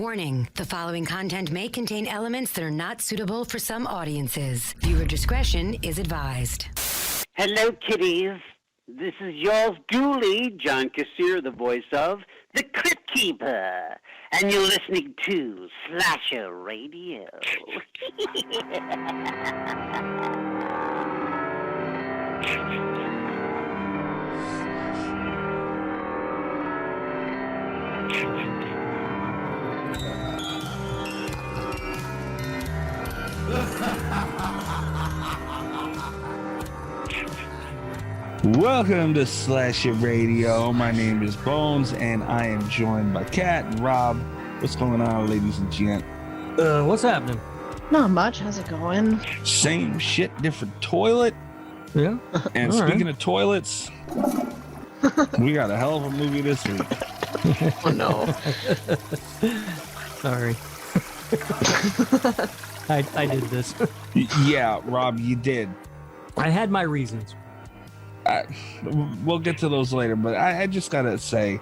Warning, the following content may contain elements that are not suitable for some audiences. Viewer discretion is advised. Hello, kiddies. This is yours duly, John Kassir, the voice of the Crypt Keeper. And you're listening to Slasher Radio. Welcome to Slasher Radio. My name is Bones, and I am joined by Kat and Rob. What's going on, ladies and gent? What's happening? Not much. How's it going? Same shit, different toilet. Yeah. And speaking of toilets, we got a hell of a movie this week. Oh no. Sorry. I did this. Yeah, Rob, you did. I had my reasons. We'll get to those later, but I just gotta say,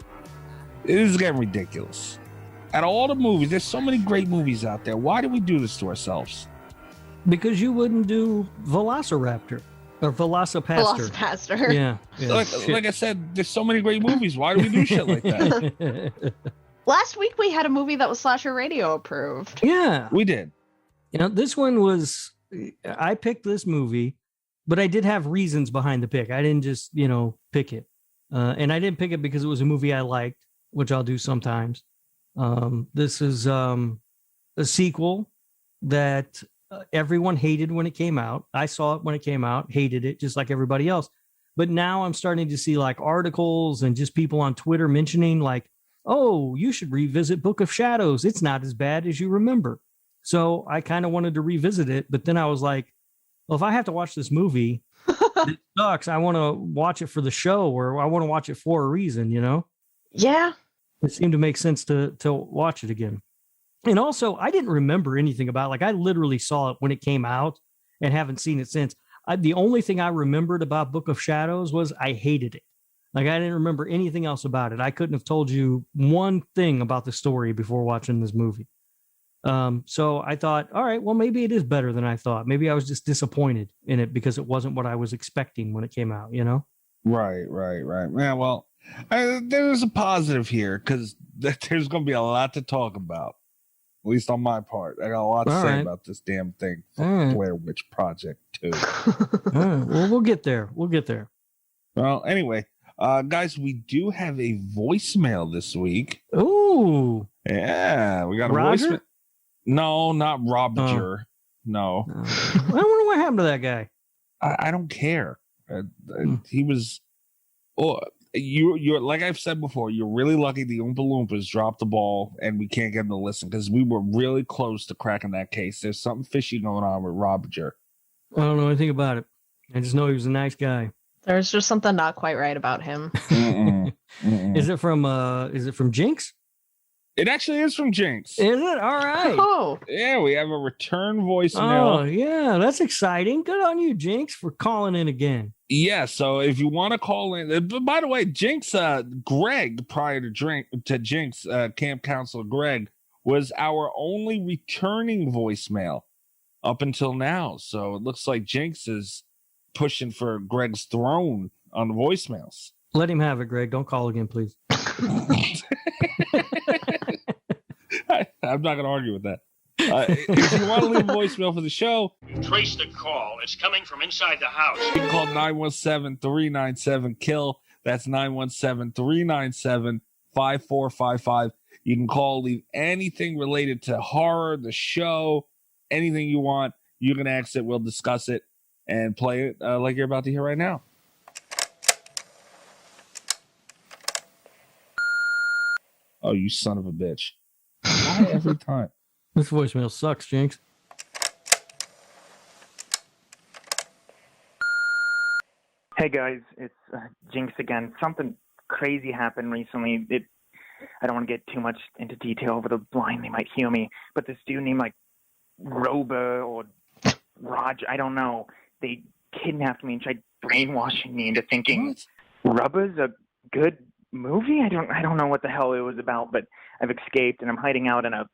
it is getting ridiculous. Out of all the movies, there's so many great movies out there. Why do we do this to ourselves? Because you wouldn't do Velociraptor or Velocipaster. Velocipaster. Yeah. Like I said, there's so many great movies. Why do we do shit like that? Last week we had a movie that was Slasher Radio approved. Yeah. We did. You know, this one was, I picked this movie, but I did have reasons behind the pick. I didn't just, pick it. And I didn't pick it because it was a movie I liked, which I'll do sometimes. This is a sequel that everyone hated when it came out. I saw it when it came out, hated it just like everybody else. But now I'm starting to see like articles and just people on Twitter mentioning like, oh, you should revisit Book of Shadows. It's not as bad as you remember. So I kind of wanted to revisit it. But then I was like, well, if I have to watch this movie, it sucks. I want to watch it for the show, or I want to watch it for a reason, Yeah. It seemed to make sense to watch it again. And also, I didn't remember anything about it. Like, I literally saw it when it came out and haven't seen it since. The only thing I remembered about Book of Shadows was I hated it. Like, I didn't remember anything else about it. I couldn't have told you one thing about the story before watching this movie. So I thought, all right, well, maybe it is better than I thought. Maybe I was just disappointed in it because it wasn't what I was expecting when it came out, Right. Yeah, well, there's a positive here because there's going to be a lot to talk about, at least on my part. I got a lot to say about this damn thing for Blair Witch Project 2. Well, we'll get there. Well, anyway, guys, we do have a voicemail this week. Ooh. Yeah, we got a Roger? voicemail. No, not Roger. No. I wonder what happened to that guy. I don't care. He was. Oh, you're like I've said before. You're really lucky the Oompa Loompas dropped the ball, and we can't get him to listen because we were really close to cracking that case. There's something fishy going on with Roger. I don't know anything about it. I just know he was a nice guy. There's just something not quite right about him. Is it from Jinx? It actually is from Jinx. Is it? All right. Oh. Yeah, we have a return voicemail. Oh, yeah. That's exciting. Good on you, Jinx, for calling in again. Yeah, so if you want to call in, by the way, Jinx, Greg, prior to Jinx, camp counselor Greg, was our only returning voicemail up until now. So it looks like Jinx is pushing for Greg's throne on the voicemails. Let him have it, Greg. Don't call again, please. I'm not going to argue with that. If you want to leave a voicemail for the show, trace the call. It's coming from inside the house. you can call 917-397-KILL. That's 917-397-5455. You can call, leave anything related to horror, the show, anything you want. You can ask it. We'll discuss it and play it like you're about to hear right now. Oh, you son of a bitch. Why every time? This voicemail sucks, Jinx. Hey guys, it's Jinx again. Something crazy happened recently. I don't want to get too much into detail over the line. They might hear me. But this dude named like Roba or Raj, I don't know. They kidnapped me and tried brainwashing me into thinking rubber's a good movie. I don't know what the hell it was about, but I've escaped and I'm hiding out in a,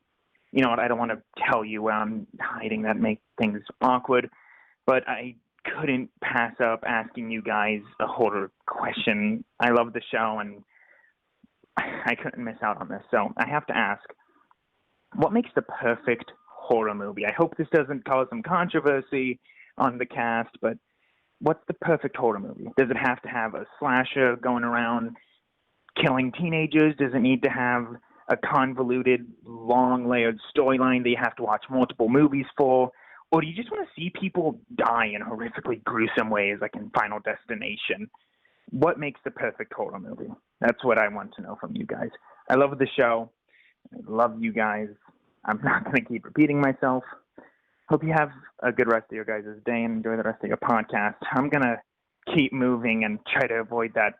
you know what, I don't want to tell you where I'm hiding. That makes things awkward, but I couldn't pass up asking you guys a horror question. I love the show and I couldn't miss out on this. So I have to ask, what makes the perfect horror movie? I hope this doesn't cause some controversy on the cast, but what's the perfect horror movie? Does it have to have a slasher going around killing teenagers? Does it need to have a convoluted, long, layered storyline that you have to watch multiple movies for? Or do you just want to see people die in horrifically gruesome ways, like in Final Destination? What makes the perfect horror movie? That's what I want to know from you guys. I love the show. I love you guys. I'm not going to keep repeating myself. Hope you have a good rest of your guys' day and enjoy the rest of your podcast. I'm going to keep moving and try to avoid that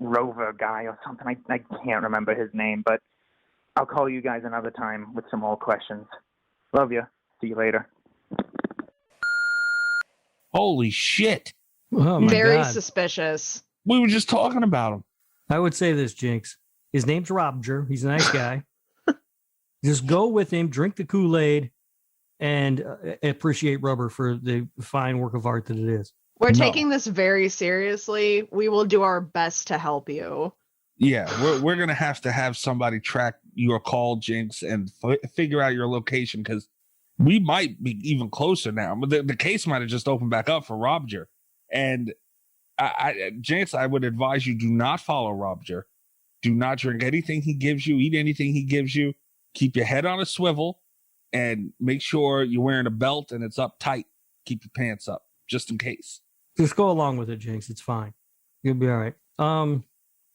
Rover guy or something. I can't remember his name, but I'll call you guys another time with some more questions. Love you. See you later. Holy shit. Oh my Very God. suspicious. We were just talking about him. I would say this, Jinx. His name's Roger. He's a nice guy. Just go with him, drink the Kool-Aid, and appreciate Rubber for the fine work of art that it is. We're No. taking this very seriously. We will do our best to help you. Yeah, we're going to have somebody track your call, Jinx, and figure out your location, because we might be even closer now. But the case might have just opened back up for Roger. And Jinx, I would advise you do not follow Roger. Do not drink anything he gives you, eat anything he gives you. Keep your head on a swivel and make sure you're wearing a belt and it's up tight. Keep your pants up just in case. Just go along with it, Jinx. It's fine. You'll be all right.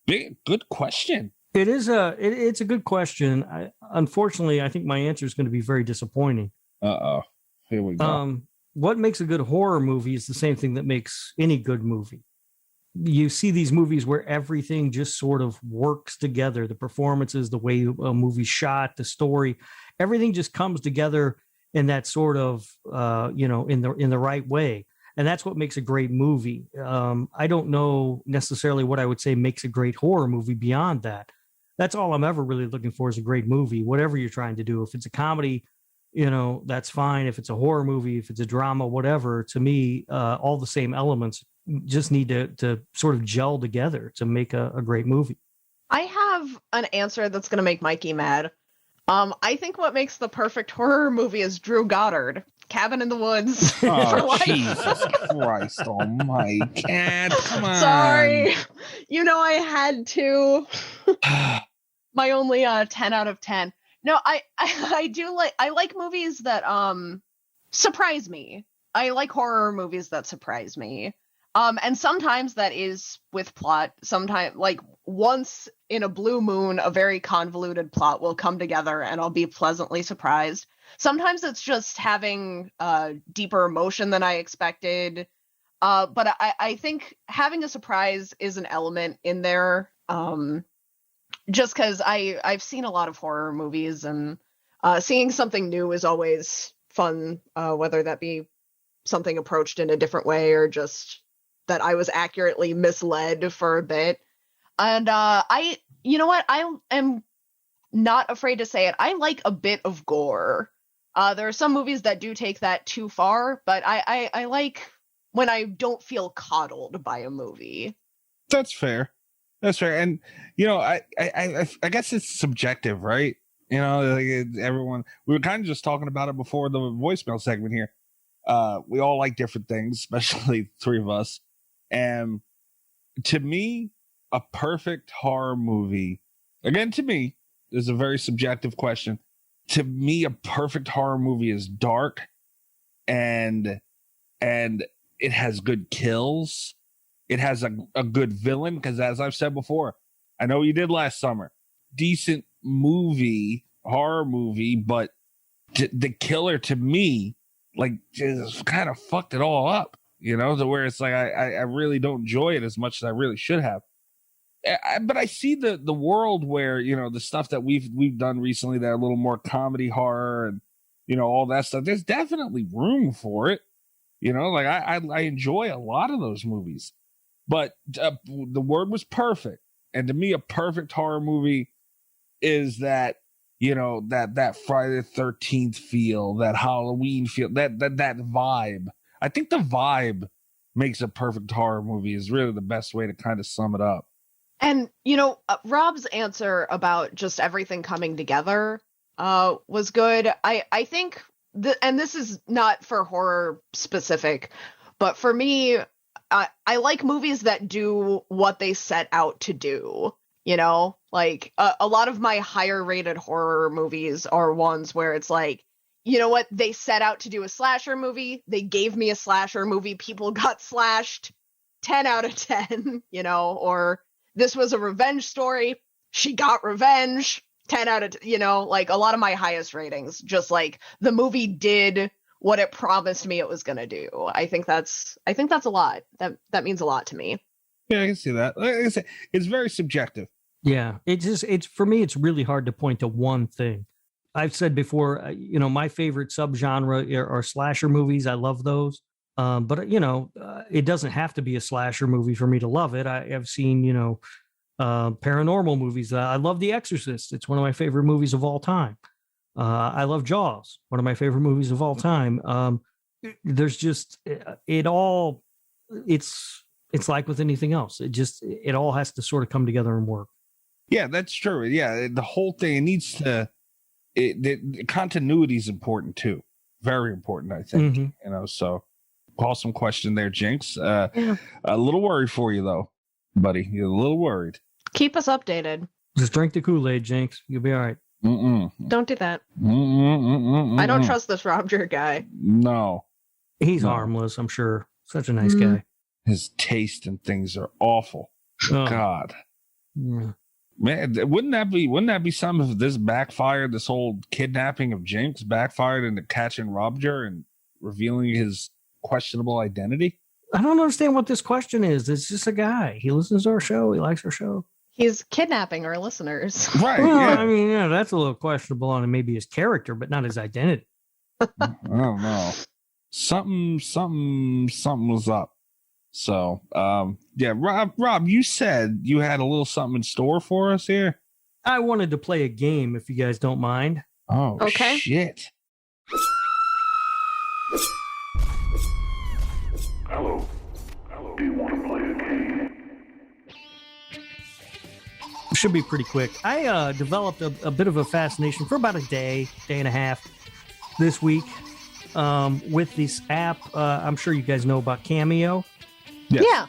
Good question. It's a good question. Unfortunately, I think my answer is going to be very disappointing. Uh-oh. Here we go. What makes a good horror movie is the same thing that makes any good movie. You see these movies where everything just sort of works together. The performances, the way a movie's shot, the story, everything just comes together in that sort of, in the right way. And that's what makes a great movie. I don't know necessarily what I would say makes a great horror movie beyond that. That's all I'm ever really looking for is a great movie, whatever you're trying to do. If it's a comedy, that's fine. If it's a horror movie, if it's a drama, whatever, to me, all the same elements just need to sort of gel together to make a great movie. I have an answer that's going to make Mikey mad. I think what makes the perfect horror movie is Drew Goddard. Cabin in the Woods. For Oh, life. Jesus Christ almighty. Cat, come on. Sorry. I had to. My only 10 out of 10. No, I like movies that surprise me. I like horror movies that surprise me. And sometimes that is with plot. Sometimes, like once in a blue moon, a very convoluted plot will come together and I'll be pleasantly surprised. Sometimes it's just having deeper emotion than I expected. But I think having a surprise is an element in there. Just because I've seen a lot of horror movies and seeing something new is always fun, whether that be something approached in a different way or just that I was accurately misled for a bit. And I am not afraid to say it. I like a bit of gore. There are some movies that do take that too far, but I like when I don't feel coddled by a movie. That's fair. That's fair. And, I guess it's subjective, right? Everyone, we were kind of just talking about it before the voicemail segment here. We all like different things, especially the three of us. And to me, a perfect horror movie, again, to me, is a very subjective question. To me, a perfect horror movie is dark and it has good kills. It has a good villain, because as I've said before, I know you did last summer, decent movie, horror movie, but the killer to me, like, just kind of fucked it all up, to where it's like I really don't enjoy it as much as I really should have. But I see the world where, the stuff that we've done recently that are a little more comedy horror and, all that stuff. There's definitely room for it. I enjoy a lot of those movies. But the word was perfect. And to me, a perfect horror movie is that, you know, that Friday the 13th feel, that Halloween feel, that vibe. I think the vibe makes a perfect horror movie is really the best way to kind of sum it up. And, you know, Rob's answer about just everything coming together was good. I think, and this is not for horror specific, but for me, I like movies that do what they set out to do. You know, like a lot of my higher rated horror movies are ones where it's like, you know what, they set out to do a slasher movie. They gave me a slasher movie. People got slashed. 10 out of 10, you know, or this was a revenge story. She got revenge. 10 out of, you know, like a lot of my highest ratings, just like the movie did what it promised me it was going to do. I think that's a lot. That means a lot to me. Yeah, I can see that. Like I said, it's very subjective. Yeah, it's for me, it's really hard to point to one thing. I've said before, you know, my favorite subgenre are slasher movies. I love those. But, you know, it doesn't have to be a slasher movie for me to love it. I have seen, you know, paranormal movies. I love The Exorcist. It's one of my favorite movies of all time. I love Jaws, one of my favorite movies of all time. There's just it's like with anything else. It all has to sort of come together and work. Yeah, that's true. Yeah, the whole thing, it needs to, the continuity is important too. Very important, I think. Mm-hmm. You know, so awesome question there, Jinx. A little worried for you though, buddy. You're a little worried. Keep us updated. Just drink the Kool-Aid, Jinx. You'll be all right. Don't do that. I don't trust this Rob Jer guy. No. He's harmless, I'm sure. Such a nice guy. His taste and things are awful. Oh. God. Yeah. Man, wouldn't that be some if this backfired, this whole kidnapping of Jinx backfired into catching Rob Jer and revealing his questionable identity? I don't understand what this question is. It's just a guy. He listens to our show. He likes our show. He's kidnapping our listeners. Right. Well, yeah. I mean, yeah, that's a little questionable on maybe his character, but not his identity. I don't know. Something was up. So, yeah, Rob, you said you had a little something in store for us here. I wanted to play a game, if you guys don't mind. Oh, okay. Shit. Hello. Do you want to play a game? Should be pretty quick. I developed a bit of a fascination for about a day and a half this week with this app. I'm sure you guys know about Cameo. Yes. Yeah.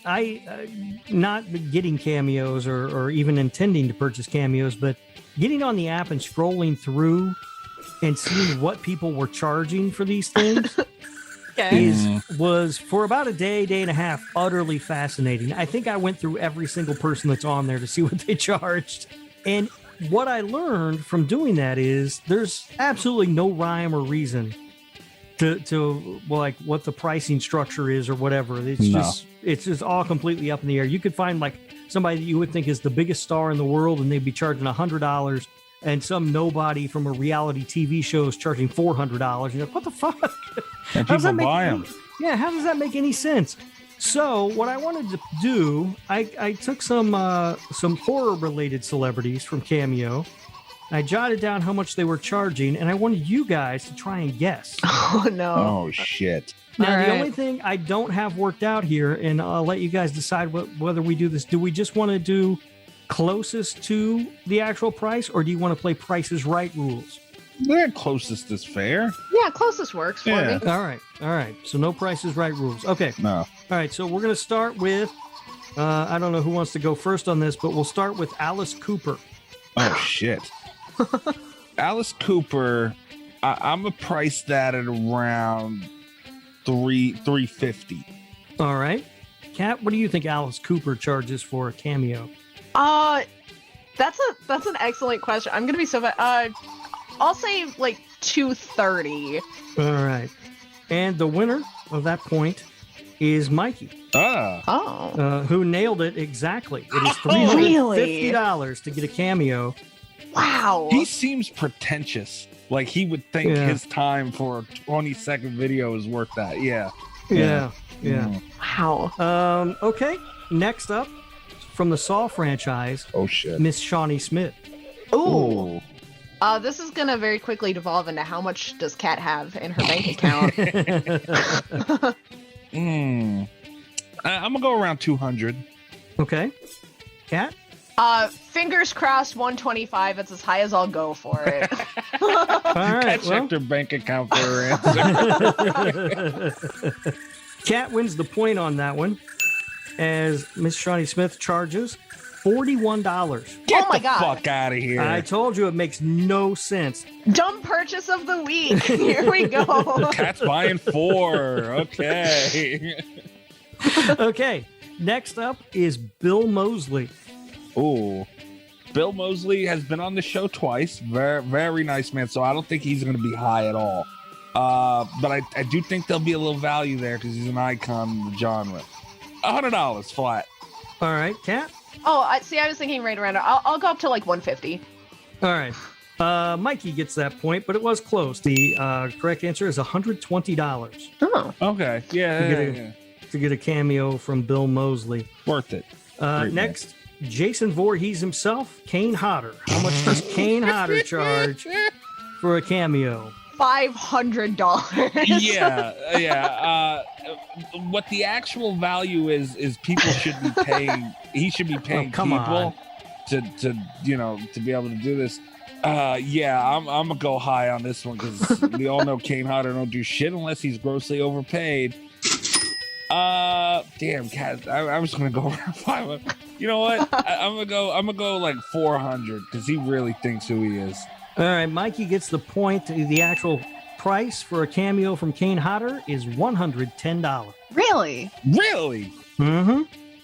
I not getting cameos or even intending to purchase cameos, but getting on the app and scrolling through and seeing what people were charging for these things was for about a day and a half utterly fascinating. I think I went through every single person that's on there to see what they charged. And what I learned from doing that is there's absolutely no rhyme or reason to like what the pricing structure is or whatever. It's just all completely up in the air. You could find like somebody that you would think is the biggest star in the world and they'd be charging $100, and some nobody from a reality TV show is charging $400. You're like, what the fuck? And people buy them. Yeah, how does that make any sense? So what I wanted to do, I took some horror related celebrities from Cameo. I jotted down how much they were charging, and I wanted you guys to try and guess. Oh, no. Oh, shit. Now, the only thing I don't have worked out here, and I'll let you guys decide whether we do this. Do we just want to do closest to the actual price, or do you want to play Price is Right rules? They're closest is fair. Yeah, closest works for me. All right. So no Price is Right rules. Okay. No. All right, so we're going to start with, I don't know who wants to go first on this, but we'll start with Alice Cooper. Oh, shit. Alice Cooper, I'm going to price that at around $350. All right. Kat, what do you think Alice Cooper charges for a cameo? That's an excellent question. I'm going to be so bad. I'll say like $230. All right. And the winner of that point is Mikey. Who nailed it exactly. It is $350 to get a cameo. Wow. He seems pretentious. Like he would think his time for a 20-second video is worth that. Yeah. Yeah. Wow. Okay. Next up, from the Saw franchise, Oh shit. Miss Shawnee Smith. Ooh. This is gonna very quickly devolve into how much does Kat have in her bank account. I'm gonna go around 200. Okay. Kat? Fingers crossed, 125. It's as high as I'll go for it. All right. Kat checked her bank account for her answer. Kat wins the point on that one, as Miss Shawnee Smith charges $41. Get Oh my the God. fuck out of here. I told you it makes no sense. Dumb purchase of the week. Here we go. Kat's buying 4. Okay. Okay. Next up is Bill Moseley. Ooh. Bill Moseley has been on the show twice. Very, very nice man. So I don't think he's going to be high at all. But I do think there'll be a little value there because he's an icon in the genre. $100 flat. All right, Kat? Oh, I was thinking right around. I'll go up to like 150. All right. Mikey gets that point, but it was close. The correct answer is $120 Oh. Okay. Yeah. to get a cameo from Bill Moseley. Worth it. Great Next, Jason Voorhees himself, Kane Hodder. How much does Kane Hodder charge for a cameo? $500. Yeah. What the actual value is people should be paying. He should be paying people to be able to do this. I'm gonna go high on this one because we all know Kane Hodder don't do shit unless he's grossly overpaid. Damn, Kat. I was gonna go around 500. You know what? I'm gonna go like 400 because he really thinks who he is. All right, Mikey gets the point. The actual price for a cameo from Kane Hodder is $110. Really? Really? Mm-hmm.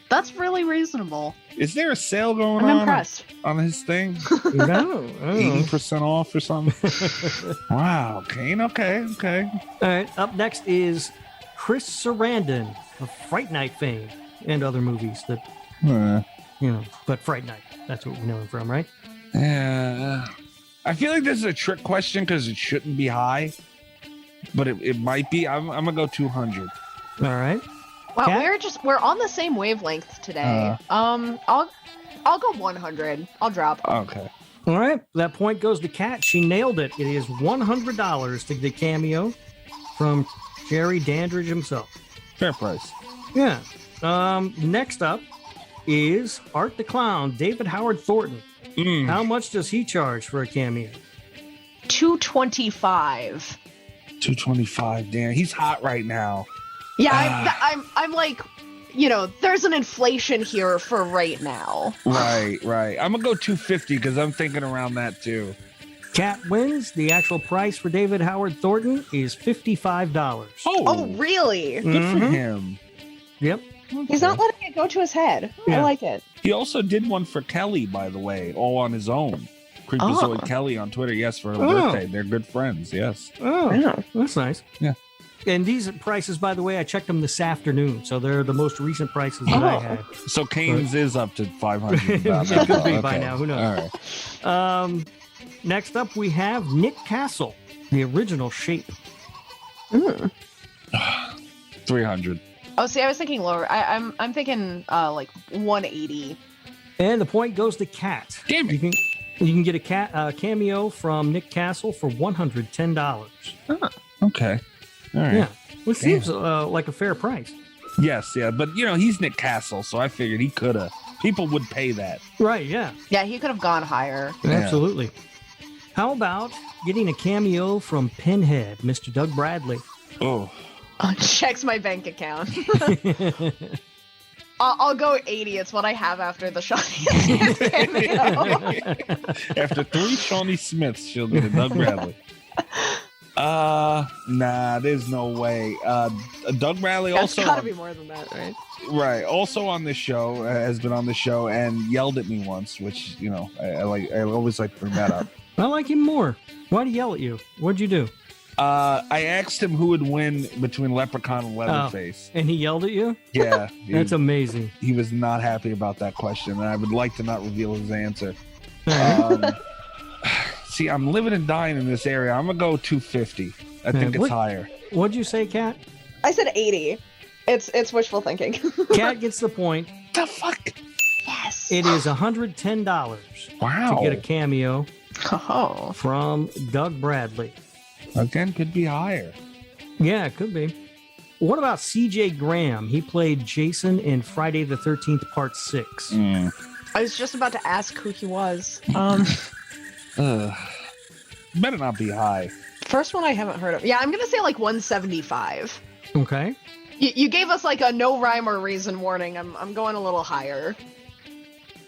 That's really reasonable. Is there a sale going I'm on impressed. on his thing? No. 80% off or something? Wow, Kane. Okay. All right, up next is Chris Sarandon of Fright Night fame and other movies that, but Fright Night, that's what we know him from, right? Yeah. I feel like this is a trick question because it shouldn't be high, but it might be. I'm gonna go 200. All right. Wow, Kat? we're on the same wavelength today. I'll go 100. I'll drop. Okay. All right. That point goes to Kat. She nailed it. It is $100 to get a cameo from Jerry Dandridge himself. Fair price. Yeah. Next up is Art the Clown, David Howard Thornton. How much does he charge for a cameo? $225. $225. Damn, he's hot right now. Yeah, I'm like, there's an inflation here for right now. Right. I'm gonna go 250 because I'm thinking around that too. Kat wins. The actual price for David Howard Thornton is $55. Oh, really? Good for him. Yep. He's not letting it go to his head. Yeah. I like it. He also did one for Kelly, by the way, all on his own. Creepazoid Kelly on Twitter, yes, for her birthday. They're good friends, yes. Oh, Yeah. that's nice. Yeah. And these prices, by the way, I checked them this afternoon, so they're the most recent prices that I had. So Kane's is up to 500. It could be by now. Who knows? All right. Next up, we have Nick Castle, the original Shape. 300. Oh, see, I was thinking lower. I'm thinking like 180. And the point goes to Kat. Damn it. You can get a cameo from Nick Castle for $110. Okay. All right. Yeah, which seems like a fair price. Yes, yeah, but he's Nick Castle, so I figured he could have. People would pay that. Right, yeah. Yeah, he could have gone higher. Absolutely. How about getting a cameo from Pinhead, Mr. Doug Bradley? Oh. Checks my bank account. I'll go 80. It's what I have after the Shawnee Smith cameo. After 3 Shawnee Smiths, she'll get a Doug Bradley. Nah, there's no way. Doug Bradley also. It's gotta be more than that, right? Right. Also on this show, has been on the show and yelled at me once, which, I like. I always like to bring that up. I like him more. Why'd he yell at you? What'd you do? I asked him who would win between Leprechaun and Leatherface. And he yelled at you? Yeah. That's amazing. He was not happy about that question, and I would like to not reveal his answer. See, I'm living and dying in this area. I'm going to go 250. I think it's higher. What'd you say, Kat? I said 80. It's wishful thinking. Kat gets the point. The fuck? It is $110 Wow. to get a cameo Oh. from Doug Bradley. Again, could be higher. Yeah, it could be. What about CJ Graham? He played Jason in Friday the 13th, Part 6. I was just about to ask who he was. Better not be high. First one I haven't heard of. Yeah, I'm gonna say like 175. Okay. You gave us like a no rhyme or reason warning. I'm going a little higher.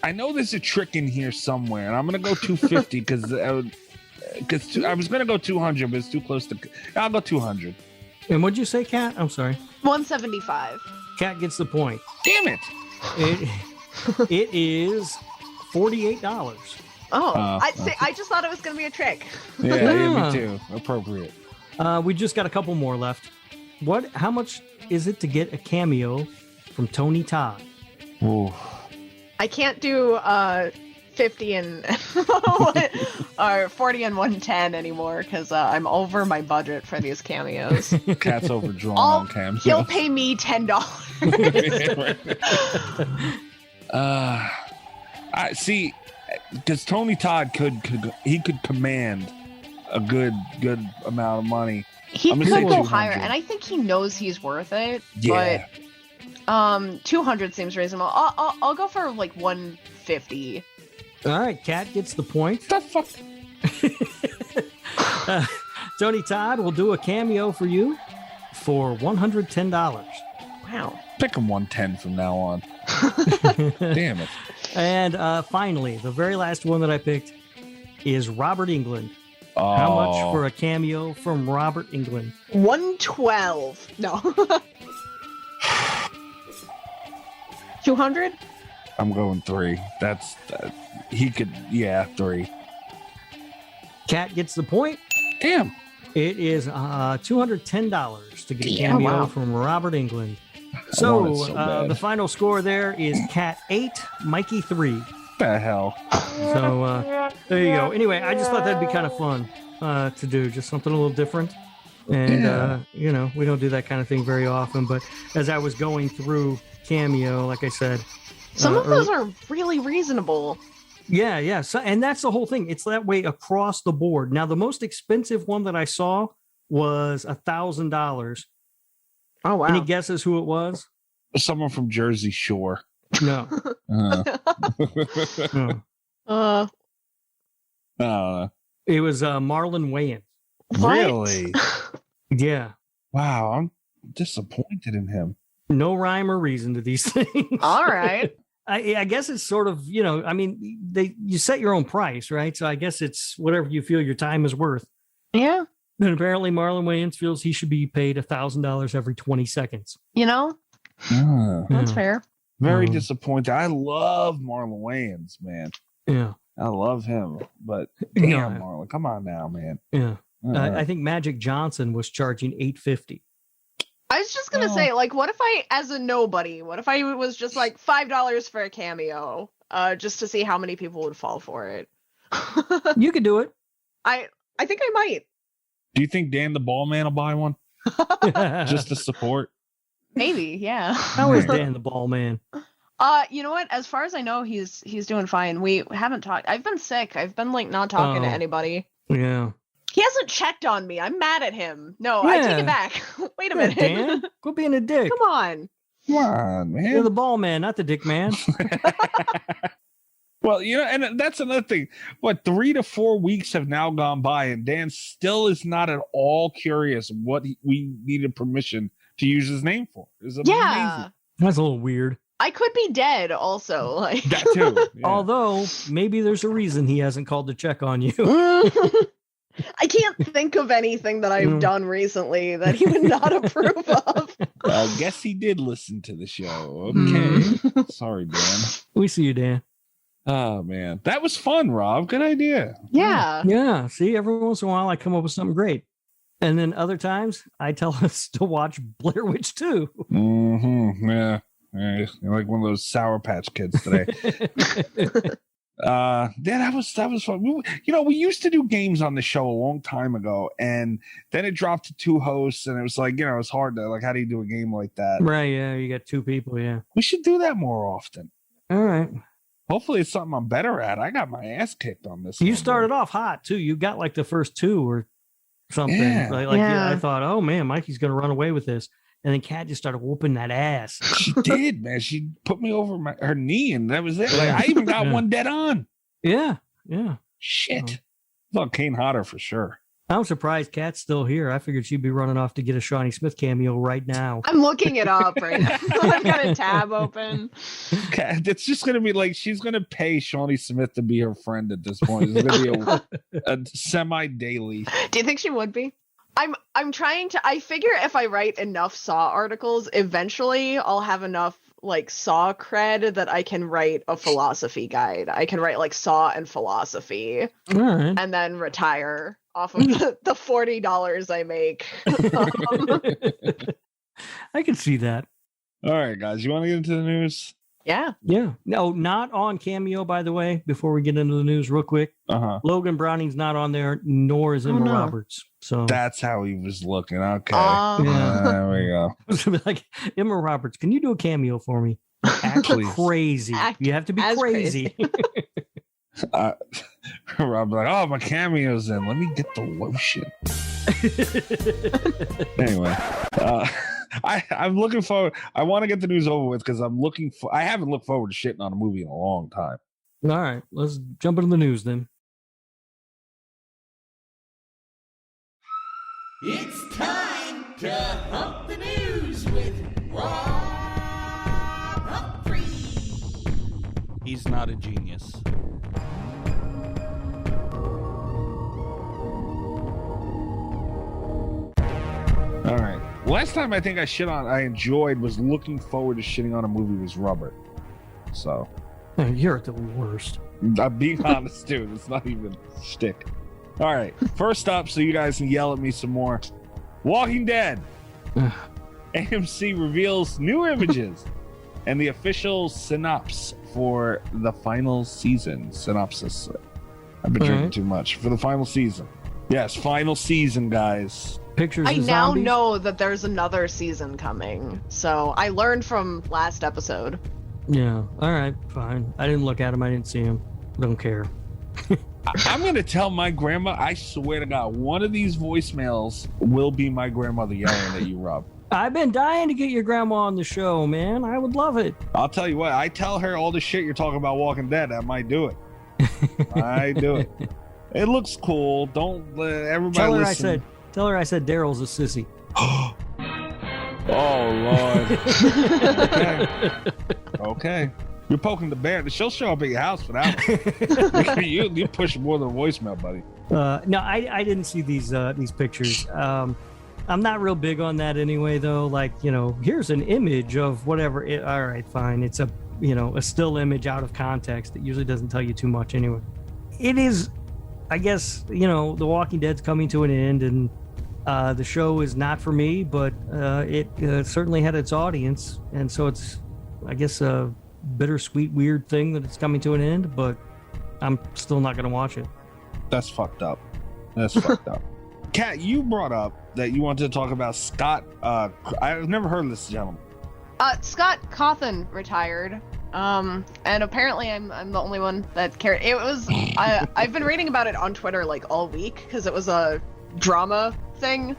I know there's a trick in here somewhere, and I'm gonna go 250 because I was gonna go 200, but it's too close to. I'll go 200. And what'd you say, Kat? I'm sorry. 175. Kat gets the point. Damn it! It is $48. Oh, I just thought it was gonna be a trick. Yeah, me too. Appropriate. We just got a couple more left. How much is it to get a cameo from Tony Todd? Ooh. I can't do 50 and or 40 and 110 anymore because I'm over my budget for these cameos. Cat's overdrawn on cameos. He'll pay me $10. I see, because Tony Todd could command a good amount of money. He I'm could gonna say go 200. higher, and I think he knows he's worth it. Yeah. But 200 seems reasonable. I'll go for like 150. All right, Kat gets the point. The fuck? Tony Todd will do a cameo for you for $110. Wow. Pick him 110 from now on. Damn it. And finally, the very last one that I picked is Robert England. Oh. How much for a cameo from Robert England? 112. No. 200? I'm going 3. He could, 3. Kat gets the point. Damn. It is $210 to get a cameo from Robert England. So The final score there is Kat 8, Mikey 3. The hell. So there you go. Anyway, I just thought that'd be kind of fun to do, just something a little different. And we don't do that kind of thing very often. But as I was going through Cameo, like I said, some of those are really reasonable. Yeah. So, and that's the whole thing. It's that way across the board. Now, the most expensive one that I saw was $1,000. Oh wow! Any guesses who it was? Someone from Jersey Shore. No. No. It was Marlon Wayans. Really? Yeah. Wow, I'm disappointed in him. No rhyme or reason to these things. All right. I guess it's sort of, you set your own price, right? So I guess it's whatever you feel your time is worth. Yeah. And apparently Marlon Wayans feels he should be paid $1,000 every 20 seconds. That's fair. Very disappointed. I love Marlon Wayans, man. Yeah. I love him. But damn, Marlon, come on now, man. Yeah. I think Magic Johnson was charging $850. I was just going to say, like, what if I, as a nobody, what if I was just like $5 for a cameo, just to see how many people would fall for it? You could do it. I think I might. Do you think Dan the Ball Man will buy one? Just to support? Maybe, yeah. How is Dan the Ball Man? You know what? As far as I know, he's doing fine. We haven't talked. I've been sick. I've been like not talking to anybody. Yeah. He hasn't checked on me. I'm mad at him. No, I take it back. Wait a minute. Dan, quit being a dick. Come on. Come on, man. You're the ball man, not the dick man. Well, and that's another thing. 3 to 4 weeks have now gone by, and Dan still is not at all curious what we needed permission to use his name for. It's amazing. That's a little weird. I could be dead also. Like that too. Yeah. Although maybe there's a reason he hasn't called to check on you. I can't think of anything that I've done recently that he would not approve of. I guess he did listen to the show. Okay. Sorry, Dan. We see you, Dan. Oh, man. That was fun, Rob. Good idea. Yeah. Yeah. See, every once in a while I come up with something great. And then other times I tell us to watch Blair Witch 2. Mm-hmm. Yeah. You're like one of those Sour Patch Kids today. Yeah, that was fun. We used to do games on the show a long time ago, and then it dropped to 2 hosts, and it was like, it's hard to, like, how do you do a game like that? Right, yeah, you got 2 people, yeah. We should do that more often. All right. Hopefully it's something I'm better at. I got my ass kicked on this. You started off hot too. You got like the first two or something. Yeah. I thought, oh man, Mikey's gonna run away with this. And then Kat just started whooping that ass. She did, man. She put me over her knee, and that was it. Like I even got one dead on. Yeah. Shit. I thought Kane hotter for sure. I'm surprised Kat's still here. I figured she'd be running off to get a Shawnee Smith cameo right now. I'm looking it up right now. I've got a tab open. Kat, it's just gonna be like she's gonna pay Shawnee Smith to be her friend at this point. It's gonna be a semi-daily. Do you think she would be? I'm trying to. I figure if I write enough Saw articles, eventually I'll have enough like Saw cred that I can write a philosophy guide. I can write like Saw and philosophy, and then retire off of the $40 I make. I can see that. All right, guys, you want to get into the news? Yeah. No, not on Cameo, by the way, before we get into the news real quick. Logan Browning's not on there, nor is Emma Roberts. So that's how he was looking. Okay. There we go. Like, Emma Roberts, can you do a cameo for me? Actually crazy. You have to be crazy. Rob's like, oh, my cameo's in. Let me get the lotion. Anyway, I'm looking forward. I want to get the news over with because I haven't looked forward to shitting on a movie in a long time. All right, let's jump into the news then. It's time to hump the news with Rob Humphrey. He's not a genius. All right. Last time I think I enjoyed was looking forward to shitting on a movie was Rubber. So. You're the worst. I'm being honest, dude. It's not even shtick. All right. First up, so you guys can yell at me some more. Walking Dead. AMC reveals new images and the official synopsis for the final season. Synopsis. I've been drinking too much. For the final season. Yes, final season, guys. Pictures I of now zombies? know that there's another season coming. So I learned from last episode. Yeah. All right. Fine. I didn't look at him. I didn't see him. Don't care. I'm going to tell my grandma, I swear to God, one of these voicemails will be my grandmother yelling at you, Rob. I've been dying to get your grandma on the show, man. I would love it. I'll tell you what, I tell her all the shit you're talking about Walking Dead. I might do it. I do it. It looks cool. Don't let everybody listen. Tell her I said Daryl's a sissy. Oh, Lord. Okay. You're poking the bear. She'll show up at your house for that one. you push more than a voicemail, buddy. No, I didn't see these pictures. I'm not real big on that anyway, though. Like, here's an image of whatever. All right, fine. It's a still image out of context. It usually doesn't tell you too much anyway. It is, I guess, The Walking Dead's coming to an end, and the show is not for me, but it certainly had its audience, and so it's, I guess, a bittersweet, weird thing that it's coming to an end, but I'm still not going to watch it. That's fucked up. Fucked up. Kat, you brought up that you wanted to talk about Scott. I've never heard of this gentleman. Scott Cawthon retired. And apparently I'm the only one that cared. It was I've been reading about it on Twitter like all week because it was a drama thing.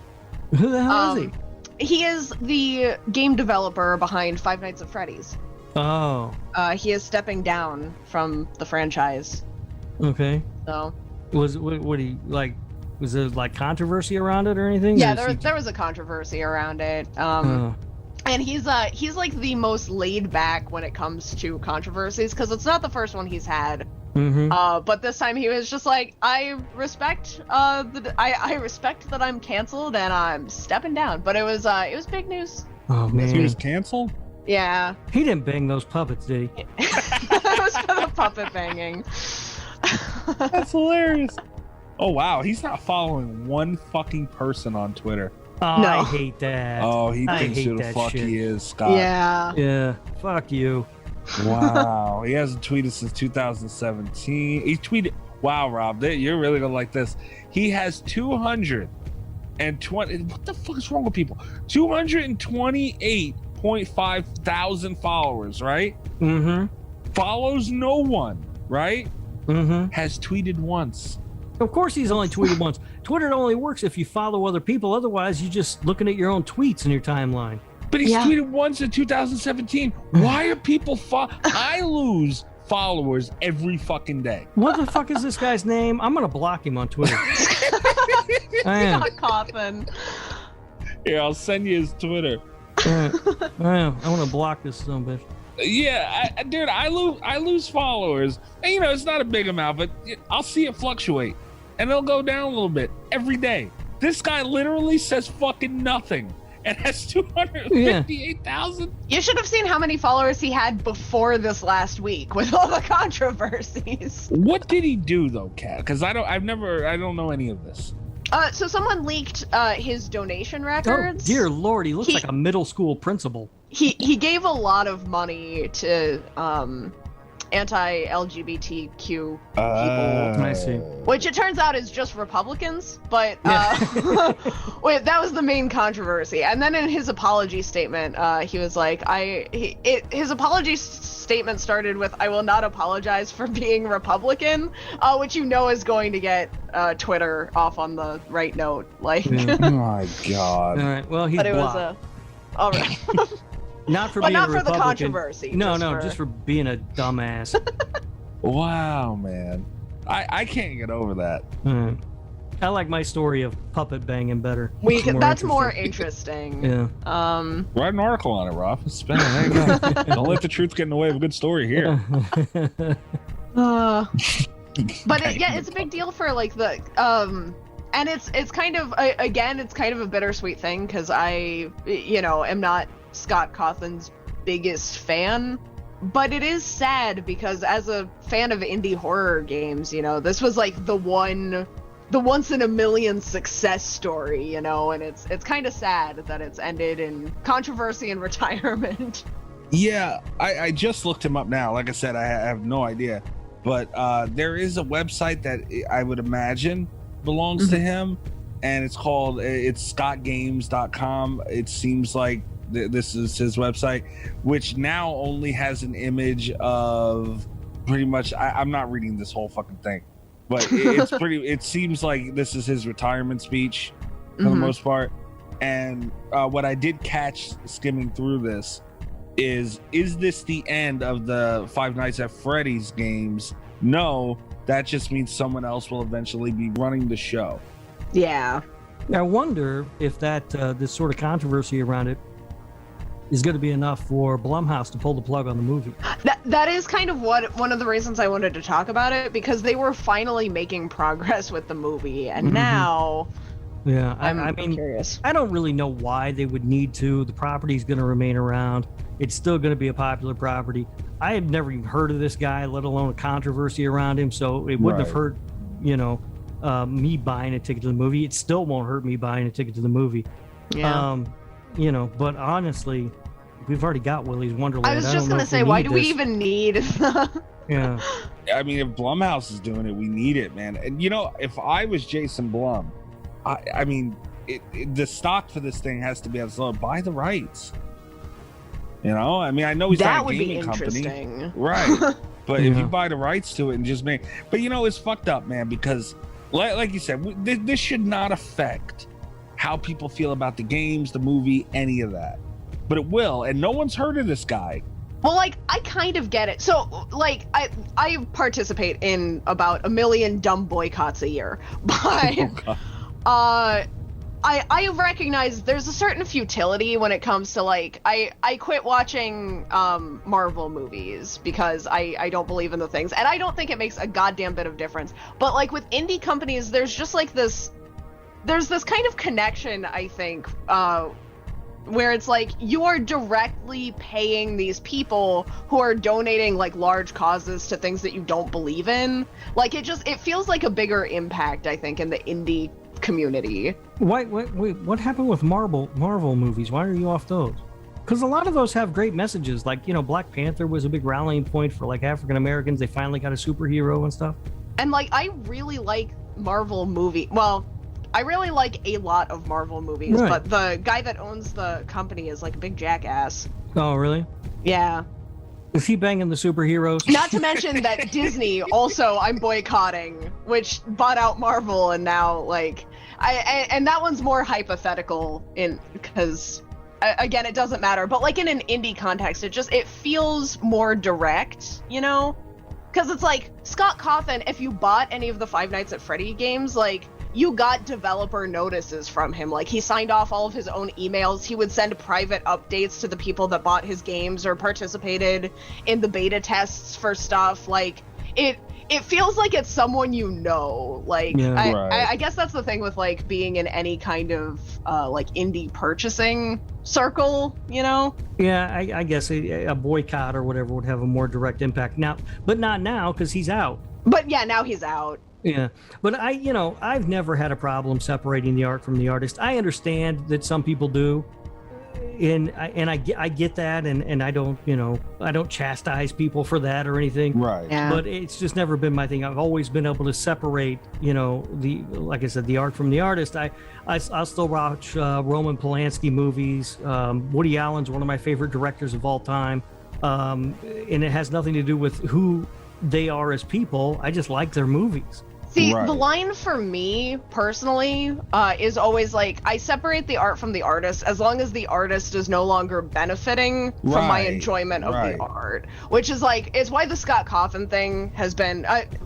Who the hell is he? He is the game developer behind Five Nights at Freddy's. Oh. He is stepping down from the franchise. Okay. So. What he like? Was there like controversy around it or anything? Yeah, there was a controversy around it. And he's like the most laid back when it comes to controversies because it's not the first one he's had. Mm-hmm. But this time he was just like, I respect I respect that I'm canceled and I'm stepping down. But it was big news. Oh man, he was canceled. Yeah. He didn't bang those puppets, did he? It was for the puppet banging. That's hilarious. Oh wow, he's not following one fucking person on Twitter. Oh, no. I hate that. Oh, he thinks who the fuck he is, Scott. Yeah. Fuck you. Wow. He hasn't tweeted since 2017. He tweeted. Wow, Rob, you're really gonna like this. He has 220. What the fuck is wrong with people? 228.5 thousand followers, right? Mm-hmm. follows no one, right? Mm-hmm. Has tweeted once. Of course, he's only tweeted once. Twitter only works if you follow other people. Otherwise, you're just looking at your own tweets in your timeline. But he's tweeted once in 2017. Why are people I lose followers every fucking day. What the fuck is this guy's name? I'm gonna block him on Twitter. Scott Coffin. Yeah, I'll send you his Twitter. I want to block this son of a bitch. Yeah, dude, I lose followers. And, you know, it's not a big amount, but I'll see it fluctuate, and it'll go down a little bit every day. This guy literally says fucking nothing and has 258,000. You should have seen how many followers he had before this last week with all the controversies. What did he do though, Kat? Because I don't know any of this. So someone leaked his donation records. Oh, dear Lord, he looks like a middle school principal. He gave a lot of money to anti-LGBTQ people. I see. Which it turns out is just Republicans, but wait, that was the main controversy. And then in his apology statement, he was like, his apology statement started with, "I will not apologize for being Republican," which you know is going to get Twitter off on the right note. Like, oh my God. All right, well, he's but it blocked. was all right. Not for but being not a for the Republican. controversy. No, just for being a dumbass. Wow, man. I can't get over that. I like my story of puppet banging better. That's more interesting. Yeah. Write an article on it, Rob. Spin it. There you go. Don't let the truth get in the way of a good story here. But it's a big deal for like the and it's kind of again it's kind of a bittersweet thing because I am not Scott Cawthon's biggest fan, but it is sad because as a fan of indie horror games, this was like the once in a million success story, and it's kind of sad that it's ended in controversy and retirement. Yeah, I just looked him up now. Like I said, I have no idea, but there is a website that I would imagine belongs to him, and it's scottgames.com. It seems like this is his website, which now only has an image of pretty much, I'm not reading this whole fucking thing, but it seems like this is his retirement speech for the most part. And what I did catch skimming through this is this the end of the Five Nights at Freddy's games? No, that just means someone else will eventually be running the show. Yeah. I wonder if that this sort of controversy around it is going to be enough for Blumhouse to pull the plug on the movie. That is kind of one of the reasons I wanted to talk about it, because they were finally making progress with the movie, and now I'm curious. I don't really know why they would need to. The property's going to remain around. It's still going to be a popular property. I had never even heard of this guy, let alone a controversy around him, so it wouldn't have hurt, me buying a ticket to the movie. It still won't hurt me buying a ticket to the movie. Yeah. But honestly, we've already got Willy's Wonderland. I was just going to say, why do we even need Yeah. I mean, if Blumhouse is doing it, we need it, man. And if I was Jason Blum, I mean, the stock for this thing has to be as low. Buy the rights. I mean, I know he's not a gaming company, right? But if you buy the rights to it and just make, but it's fucked up, man. Because, like you said, this should not affect how people feel about the games, the movie, any of that. But it will, and no one's heard of this guy. Well, I kind of get it. So, I participate in about 1 million dumb boycotts a year, but I recognize there's a certain futility when it comes to I quit watching Marvel movies because I don't believe in the things, and I don't think it makes a goddamn bit of difference. But with indie companies, there's just there's this kind of connection, I think, where it's you are directly paying these people who are donating large causes to things that you don't believe in. It feels like a bigger impact, I think, in the indie community. Wait, what happened with Marvel movies? Why are you off those? Because a lot of those have great messages. Black Panther was a big rallying point for African Americans. They finally got a superhero and stuff. And I really like Marvel movie. Well, I really like a lot of Marvel movies, but the guy that owns the company is a big jackass. Oh, really? Yeah. Is he banging the superheroes? Not to mention that Disney also I'm boycotting, which bought out Marvel, and now like and that one's more hypothetical because again it doesn't matter, but like in an indie context it feels more direct, you know? Because it's like Scott Cawthon, if you bought any of the Five Nights at Freddy games, like you got developer notices from him. Like he signed off all of his own emails. He would send private updates to the people that bought his games or participated in the beta tests for stuff. Like it feels like it's someone you know. Like I guess that's the thing with like being in any kind of like indie purchasing circle, you know? Yeah, I guess a boycott or whatever would have a more direct impact now, but not now because he's out. But yeah, now he's out. Yeah, but I've never had a problem separating the art from the artist. I understand that some people do, and I get that, and I don't chastise people for that or anything. Right. Yeah. But it's just never been my thing. I've always been able to separate, like I said, the art from the artist. I'll still watch Roman Polanski movies. Woody Allen's one of my favorite directors of all time, and it has nothing to do with who they are as people. I just like their movies. See, the line for me personally is always like, I separate the art from the artist as long as the artist is no longer benefiting from my enjoyment of the art. Which is like, it's why the Scott Cawthon thing has been,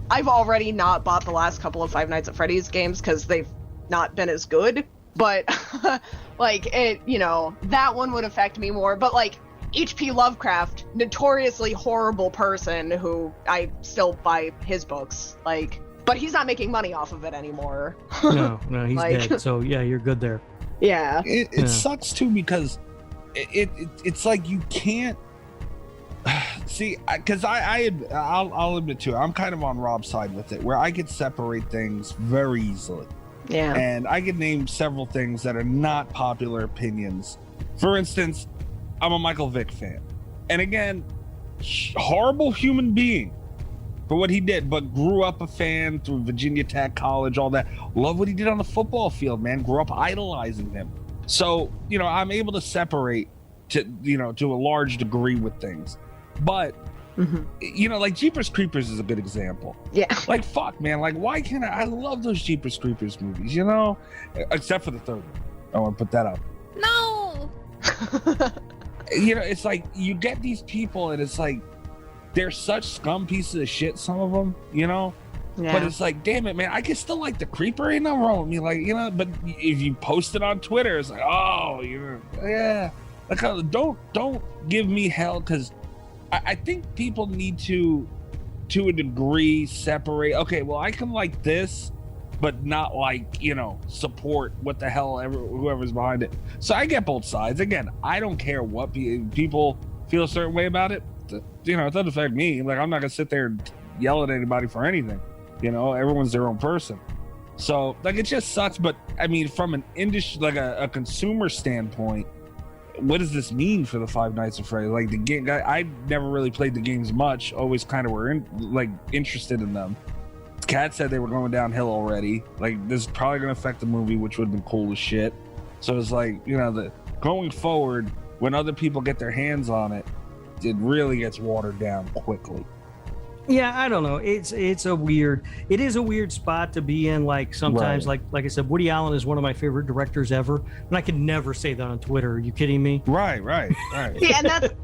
I've already not bought the last couple of Five Nights at Freddy's games because they've not been as good. But like it, that one would affect me more. But like H.P. Lovecraft, notoriously horrible person who I still buy his books, like, but he's not making money off of it anymore. no, he's dead. So yeah, you're good there. Yeah. It sucks too because it's like you can't see, because I'll admit to it, I'm kind of on Rob's side with it, where I could separate things very easily. Yeah. And I could name several things that are not popular opinions. For instance, I'm a Michael Vick fan. And again, horrible human being for what he did, but grew up a fan through Virginia Tech, college, all that. Love what he did on the football field, man. Grew up idolizing him. So, I'm able to separate to a large degree with things. But, like Jeepers Creepers is a good example. Yeah. Like, fuck, man. Like, why can't I love those Jeepers Creepers movies, Except for the third one. I want to put that up. No! It's like you get these people and it's like they're such scum pieces of shit, some of them, Yeah. But it's like, damn it, man, I can still like the Creeper, ain't nothing wrong with me, like, but if you post it on Twitter, it's like, oh, yeah, like, don't give me hell, because I think people need to a degree separate. Okay, well, I can like this, but not like, support what the hell whoever's behind it. So I get both sides. Again, I don't care what people feel a certain way about it. It doesn't affect me. Like, I'm not gonna sit there and yell at anybody for anything. Everyone's their own person. So like, it just sucks. But I mean, from an industry, like a consumer standpoint, what does this mean for the Five Nights at Freddy's? Like the game, I never really played the games much. Always kind of were interested in them. Kat said they were going downhill already. Like, this is probably going to affect the movie, which would have been cool as shit. So it's like, going forward, when other people get their hands on it, it really gets watered down quickly. Yeah, I don't know. It is a weird spot to be in. Like sometimes, like I said, Woody Allen is one of my favorite directors ever, and I could never say that on Twitter. Are you kidding me? Right. Yeah, and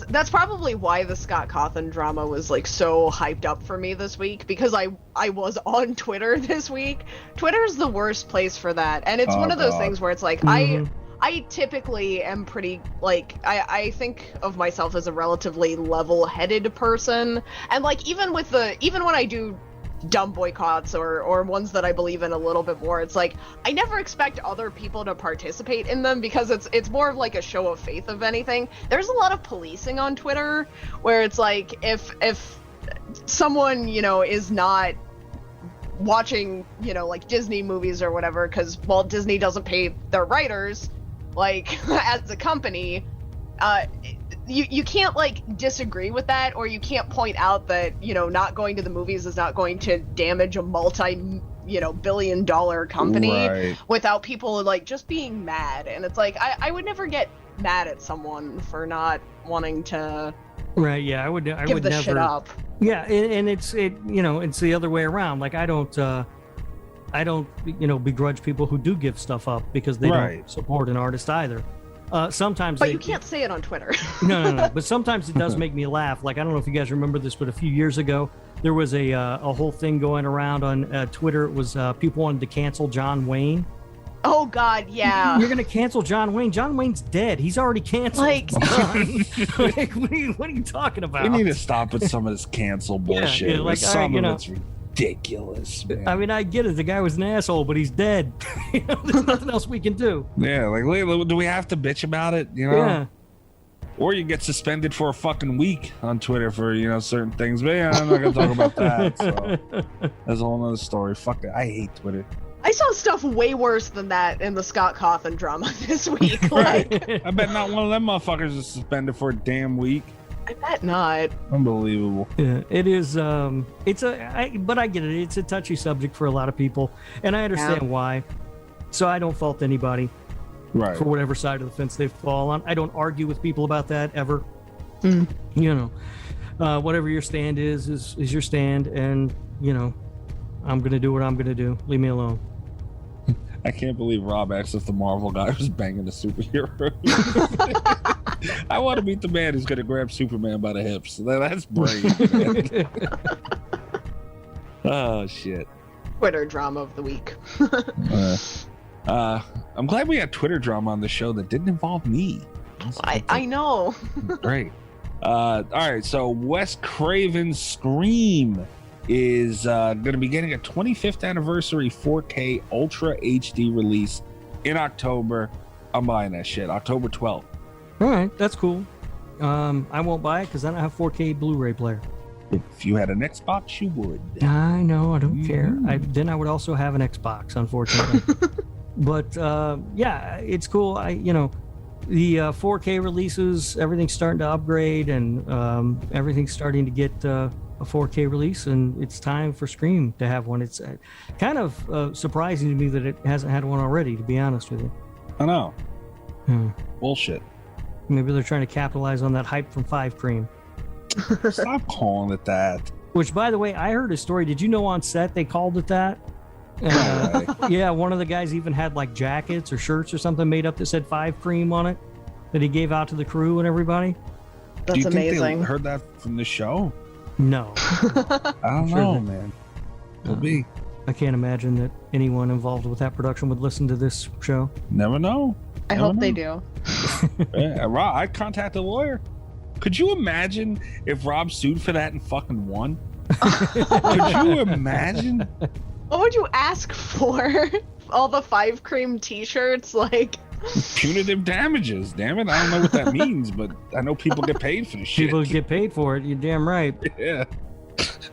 that's probably why the Scott Cawthon drama was like so hyped up for me this week, because I was on Twitter this week. Twitter's the worst place for that, and it's one of those things where it's like I typically am pretty, like, I think of myself as a relatively level-headed person, and like even when I do dumb boycotts or ones that I believe in a little bit more, it's like I never expect other people to participate in them, because it's more of like a show of faith of anything. There's a lot of policing on Twitter where it's like if someone is not watching like Disney movies or whatever, because Disney doesn't pay their writers, like, as a company, you can't like disagree with that, or you can't point out that not going to the movies is not going to damage a multi-billion-dollar company without people like just being mad. And it's like I would never get mad at someone for not wanting to Right. Yeah. I would Give would the never. shit up. Yeah, and it's it's the other way around. Like I don't begrudge people who do give stuff up because they don't support an artist either. Sometimes, but you can't say it on Twitter. no. But sometimes it does make me laugh. Like I don't know if you guys remember this, but a few years ago there was a whole thing going around on Twitter. It was people wanted to cancel John Wayne. Oh God, yeah. You're gonna cancel John Wayne? John Wayne's dead. He's already canceled. Like, like what are you talking about? We need to stop with some of this cancel bullshit. Yeah, like some of it's ridiculous, man. I mean, I get it. The guy was an asshole, but he's dead. There's nothing else we can do. Yeah, like, do we have to bitch about it? Yeah. Or you get suspended for a fucking week on Twitter for certain things. But yeah, I'm not gonna talk about that. So that's a whole other story. Fuck it. I hate Twitter. I saw stuff way worse than that in the Scott Cawthon drama this week. Like, I bet not one of them motherfuckers is suspended for a damn week. I bet not. Unbelievable. Yeah, it is. But I get it. It's a touchy subject for a lot of people, and I understand why. So I don't fault anybody for whatever side of the fence they fall on. I don't argue with people about that ever. Whatever your stand is your stand, and I'm gonna do what I'm gonna do. Leave me alone. I can't believe Rob asked if the Marvel guy was banging a superhero. I want to meet the man who's gonna grab Superman by the hips. That's brave, man. Oh shit. Twitter drama of the week. I'm glad we had Twitter drama on the show that didn't involve me. I know. Great. All right, so Wes Craven's Scream is going to be getting a 25th anniversary 4K Ultra HD release in October. I'm buying that shit. October 12th. All right, that's cool. I won't buy it because I don't have 4K Blu-ray player. If you had an Xbox, you would. I know. I don't care. Then I would also have an Xbox, unfortunately. But yeah, it's cool. The 4K releases, everything's starting to upgrade, and everything's starting to get a 4K release, and it's time for Scream to have one. It's kind of surprising to me that it hasn't had one already, to be honest with you. I know. Bullshit. Maybe they're trying to capitalize on that hype from 5 Cream. Stop calling it that. Which, by the way, I heard a story. Did you know on set they called it that? Yeah, one of the guys even had like jackets or shirts or something made up that said 5 Cream on it that he gave out to the crew and everybody. That's Do you amazing. think they heard that from the show? No. I don't know, man. It'll be. I can't imagine that anyone involved with that production would listen to this show. Never know. I hope they do. Yeah, Rob, I'd contact a lawyer. Could you imagine if Rob sued for that and fucking won? Could you imagine? What would you ask for? All the 5 Cream t-shirts? Like, punitive damages. Damn it. I don't know what that means, but I know people get paid for this shit. People get paid for it. You're damn right. Yeah.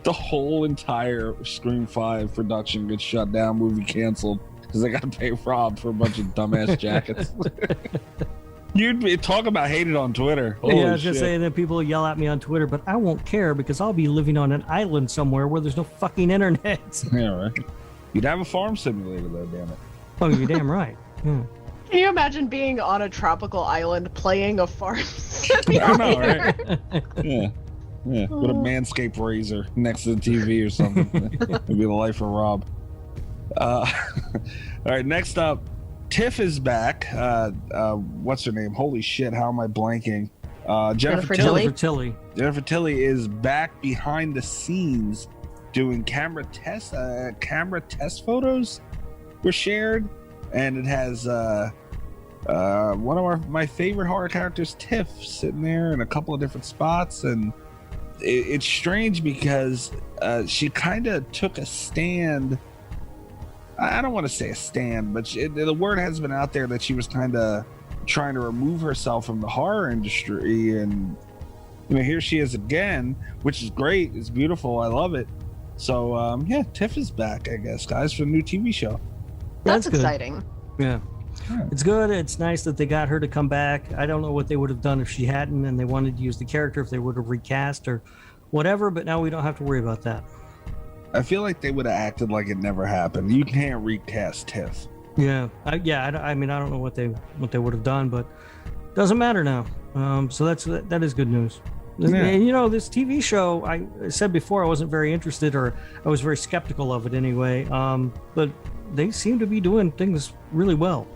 The whole entire Scream 5 production gets shut down, movie canceled, because they got to pay Rob for a bunch of dumbass jackets. You'd talk about hated on Twitter. Holy I was shit. just saying that people yell at me on Twitter, but I won't care because I'll be living on an island somewhere where there's no fucking internet. Yeah, right. You'd have a farm simulator, though, damn it. Oh, you're damn right. Yeah. can you imagine being on a tropical island playing a farm simulator? I know, right? Yeah. Yeah, with a Manscaped razor next to the TV or something. It'd be the life of Rob. All right, next up, Tiff is back. What's her name? Holy shit, how am I blanking? Jennifer Tilly. Jennifer Tilly is back behind the scenes doing camera test photos were shared, and it has one of my favorite horror characters, Tiff, sitting there in a couple of different spots, and it's strange because she kind of took a stand. I don't want to say a stand, but the word has been out there that she was kind of trying to remove herself from the horror industry, and here she is again, which is great. It's beautiful. I love it. So yeah, Tiff is back, I guess, guys, for a new TV show. That's exciting. Yeah. It's good. It's nice that they got her to come back. I don't know what they would have done if she hadn't and they wanted to use the character, if they would have recast or whatever, but now we don't have to worry about that. I feel like they would have acted like it never happened. You can't recast Tiff. Yeah. I mean, I don't know what they would have done, but doesn't matter now. So that is good news. Yeah. And, this TV show, I said before I wasn't very interested, or I was very skeptical of it anyway. But they seem to be doing things really well.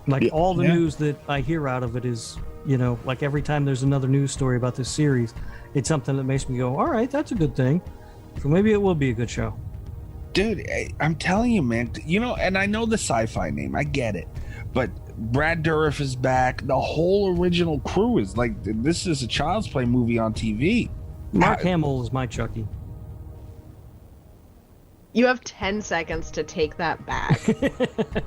Like all the news that I hear out of it is, like every time there's another news story about this series, it's something that makes me go, all right, that's a good thing. So maybe it will be a good show. Dude, I'm telling you, man, and I know the sci-fi name, I get it, but Brad Dourif is back. The whole original crew is like, this is a Child's Play movie on TV. Mark Hamill is my Chucky. You have 10 seconds to take that back.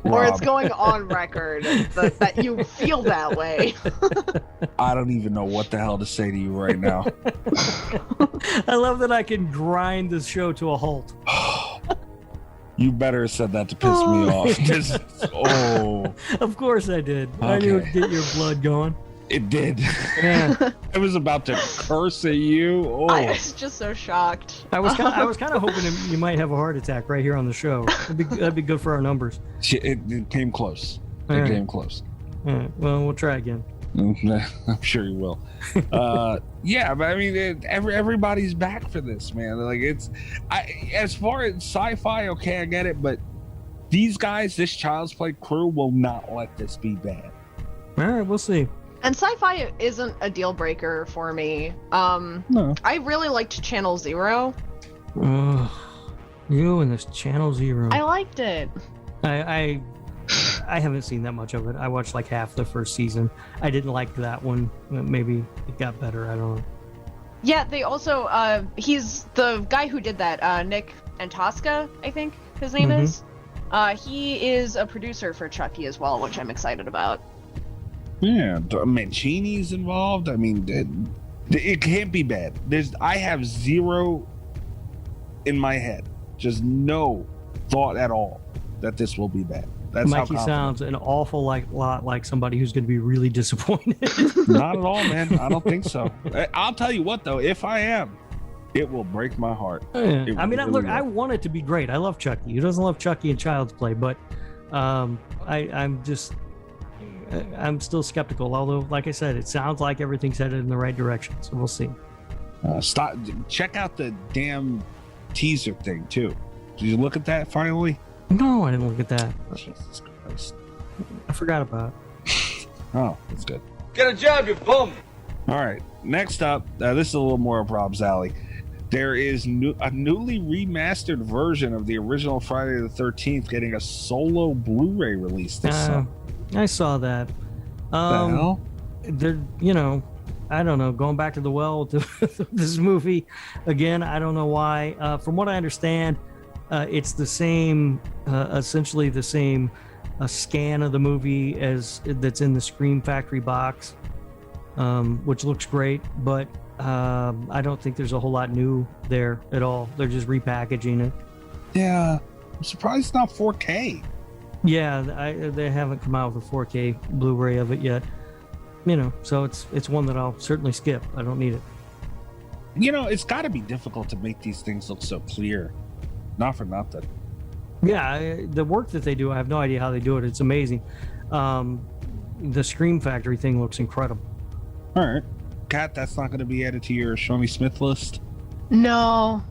Or it's going on record that you feel that way. I don't even know what the hell to say to you right now. I love that I can grind this show to a halt. You better have said that to piss me off. Of course I did. Okay. I knew it'd get your blood going. It did. Yeah. I was about to curse at you. Oh. I was just so shocked. I was kind of hoping you might have a heart attack right here on the show. That'd be good for our numbers. It came close. Came close. All right. Well, we'll try again. I'm sure you will. Yeah, but I mean, everybody's back for this, man. Like as far as sci-fi, okay, I get it, but these guys, this Child's Play crew, will not let this be bad. All right, we'll see. And sci-fi isn't a deal breaker for me. No. I really liked Channel Zero. You and this Channel Zero. I liked it. I haven't seen that much of it. I watched like half the first season. I didn't like that one. Maybe it got better. I don't know. Yeah, they also he's the guy who did that, Nick Antosca, I think his name is. He is a producer for Chucky as well, which I'm excited about. Yeah, Mancini's involved. I mean, it can't be bad. I have zero in my head, just no thought at all that this will be bad. That's Mikey sounds an awful lot like somebody who's going to be really disappointed. Not at all, man. I don't think so. I'll tell you what, though, if I am, it will break my heart. Yeah. I mean, look, I want it to be great. I love Chucky. Who doesn't love Chucky and Child's Play? But I'm still skeptical. Although, like I said, it sounds like everything's headed in the right direction. So we'll see. Check out the damn teaser thing too. Did you look at that finally? No, I didn't look at that. Jesus Christ. I forgot about it. Oh, that's good. Get a job, you bum. All right. Next up, this is a little more of Rob's alley. There is a newly remastered version of the original Friday the 13th getting a solo Blu-ray release this summer. I saw that. The hell? They're, I don't know, going back to the well with this movie again. I don't know why. From what I understand, it's the same, essentially the same scan of the movie as that's in the Scream Factory box, which looks great, but I don't think there's a whole lot new there at all. They're just repackaging it. Yeah, I'm surprised it's not 4K. Yeah, they haven't come out with a 4K Blu-ray of it yet. So it's one that I'll certainly skip. I don't need it. It's got to be difficult to make these things look so clear. Not for nothing. Yeah, the work that they do, I have no idea how they do it. It's amazing. The Scream Factory thing looks incredible. All right. Kat, that's not going to be added to your Show Me Smith list? No,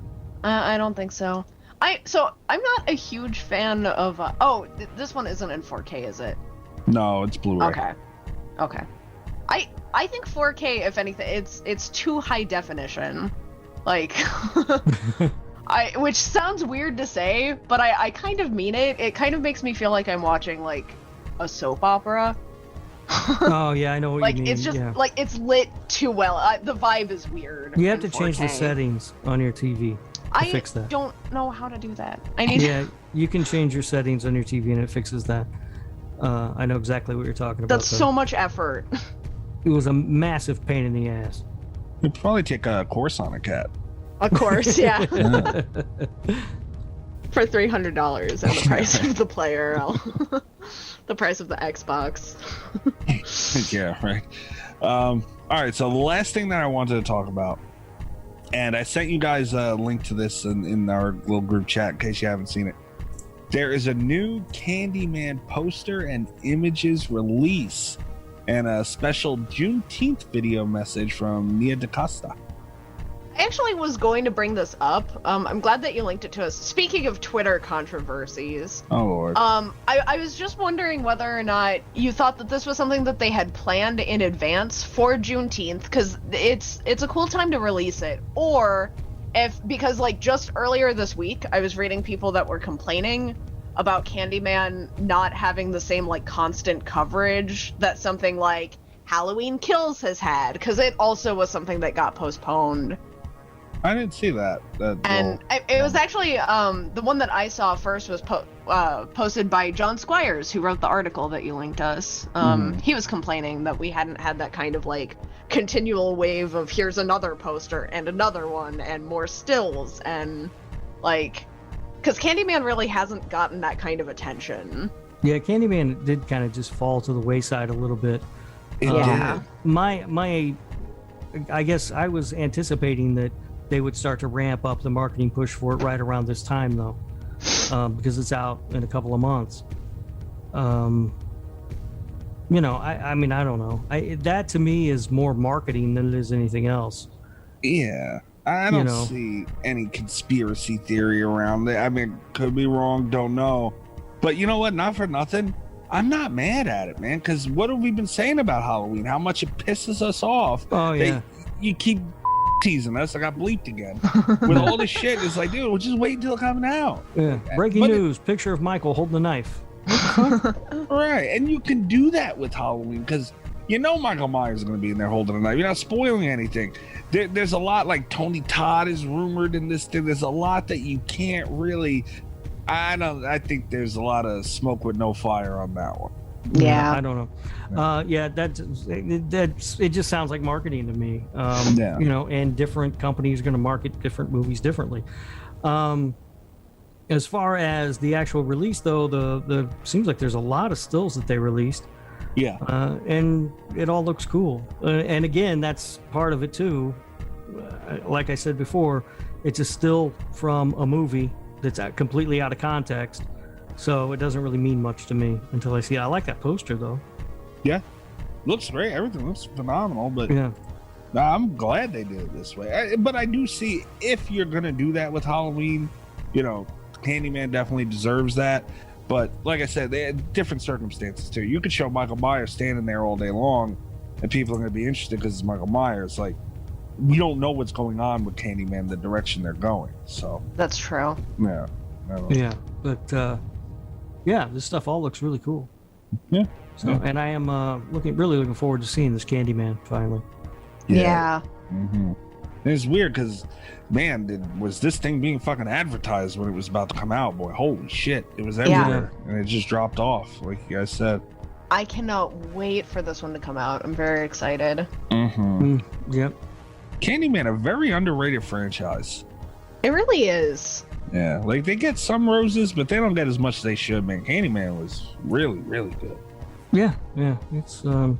I don't think so. I'm not a huge fan of. This one isn't in 4K, is it? No, it's Blu-ray. Okay. I think 4K, if anything, it's too high definition. Like, which sounds weird to say, but I kind of mean it. It kind of makes me feel like I'm watching like a soap opera. Oh yeah, I know what you mean. It's just like it's lit too well. The vibe is weird. You have to change the settings on your TV to fix that. I don't know how to do that. Yeah, you can change your settings on your TV and it fixes that. I know exactly what you're talking about. That's so much effort. It was a massive pain in the ass. You'd probably take a course on it, Kat. A course, yeah. For $300 and the price of the player, the price of the Xbox. Yeah, right. All right, so the last thing that I wanted to talk about, and I sent you guys a link to this in our little group chat in case you haven't seen it. There is a new Candyman poster and images release and a special Juneteenth video message from Nia DaCosta. I actually was going to bring this up. I'm glad that you linked it to us. Speaking of Twitter controversies, Oh Lord. I was just wondering whether or not you thought that this was something that they had planned in advance for Juneteenth, because it's a cool time to release it, or because like just earlier this week I was reading people that were complaining about Candyman not having the same like constant coverage that something like Halloween Kills has had, because it also was something that got postponed. I didn't see that. It was actually the one that I saw first was posted by John Squires, who wrote the article that you linked us. He was complaining that we hadn't had that kind of like continual wave of here's another poster and another one and more stills, and like, because Candyman really hasn't gotten that kind of attention. Yeah, Candyman did kind of just fall to the wayside a little bit. Yeah. My I guess I was anticipating that they would start to ramp up the marketing push for it right around this time, though, because it's out in a couple of months. You know, I mean, I don't know. That to me is more marketing than it is anything else. Yeah, I don't see any conspiracy theory around it. I mean, could be wrong, don't know. But you know what? Not for nothing, I'm not mad at it, man, because what have we been saying about Halloween? How much it pisses us off. Oh, yeah. You keep teasing us. I got bleeped again. With all this shit, it's like, dude, we'll just wait until it comes out. Yeah. Breaking news, picture of Michael holding the knife. Right, and you can do that with Halloween, because you know Michael Myers is going to be in there holding a knife. You're not spoiling anything. There's a lot, like Tony Todd is rumored in this thing. There's a lot that you can't really... I think there's a lot of smoke with no fire on that one. Yeah. I don't know. Yeah, that's it just sounds like marketing to me. Yeah. You know, and different companies are going to market different movies differently. As far as the actual release, though, the seems like there's a lot of stills that they released. Yeah. And it all looks cool. And again, that's part of it too. Like I said before, it's a still from a movie that's completely out of context. So it doesn't really mean much to me until I see it. I like that poster, though. Yeah. Looks great. Everything looks phenomenal. But yeah, I'm glad they did it this way. But I do see, if you're going to do that with Halloween, you know, Candyman definitely deserves that. But like I said, they had different circumstances too. You could show Michael Myers standing there all day long and people are going to be interested because it's Michael Myers. Like, we don't know what's going on with Candyman, the direction they're going. So That's true. yeah. Yeah. But yeah, this stuff all looks really cool. Yeah. So, and I am really looking forward to seeing this Candyman finally. Yeah. Mm-hmm. It's weird because, man, was this thing being fucking advertised when it was about to come out? Boy, holy shit. It was everywhere. And it just dropped off, like you guys said. I cannot wait for this one to come out. I'm very excited. Mm-hmm. Yep. Candyman, a very underrated franchise. It really is. Yeah, like they get some roses, but they don't get as much as they should, man. Candyman was really, really good. Yeah. It's a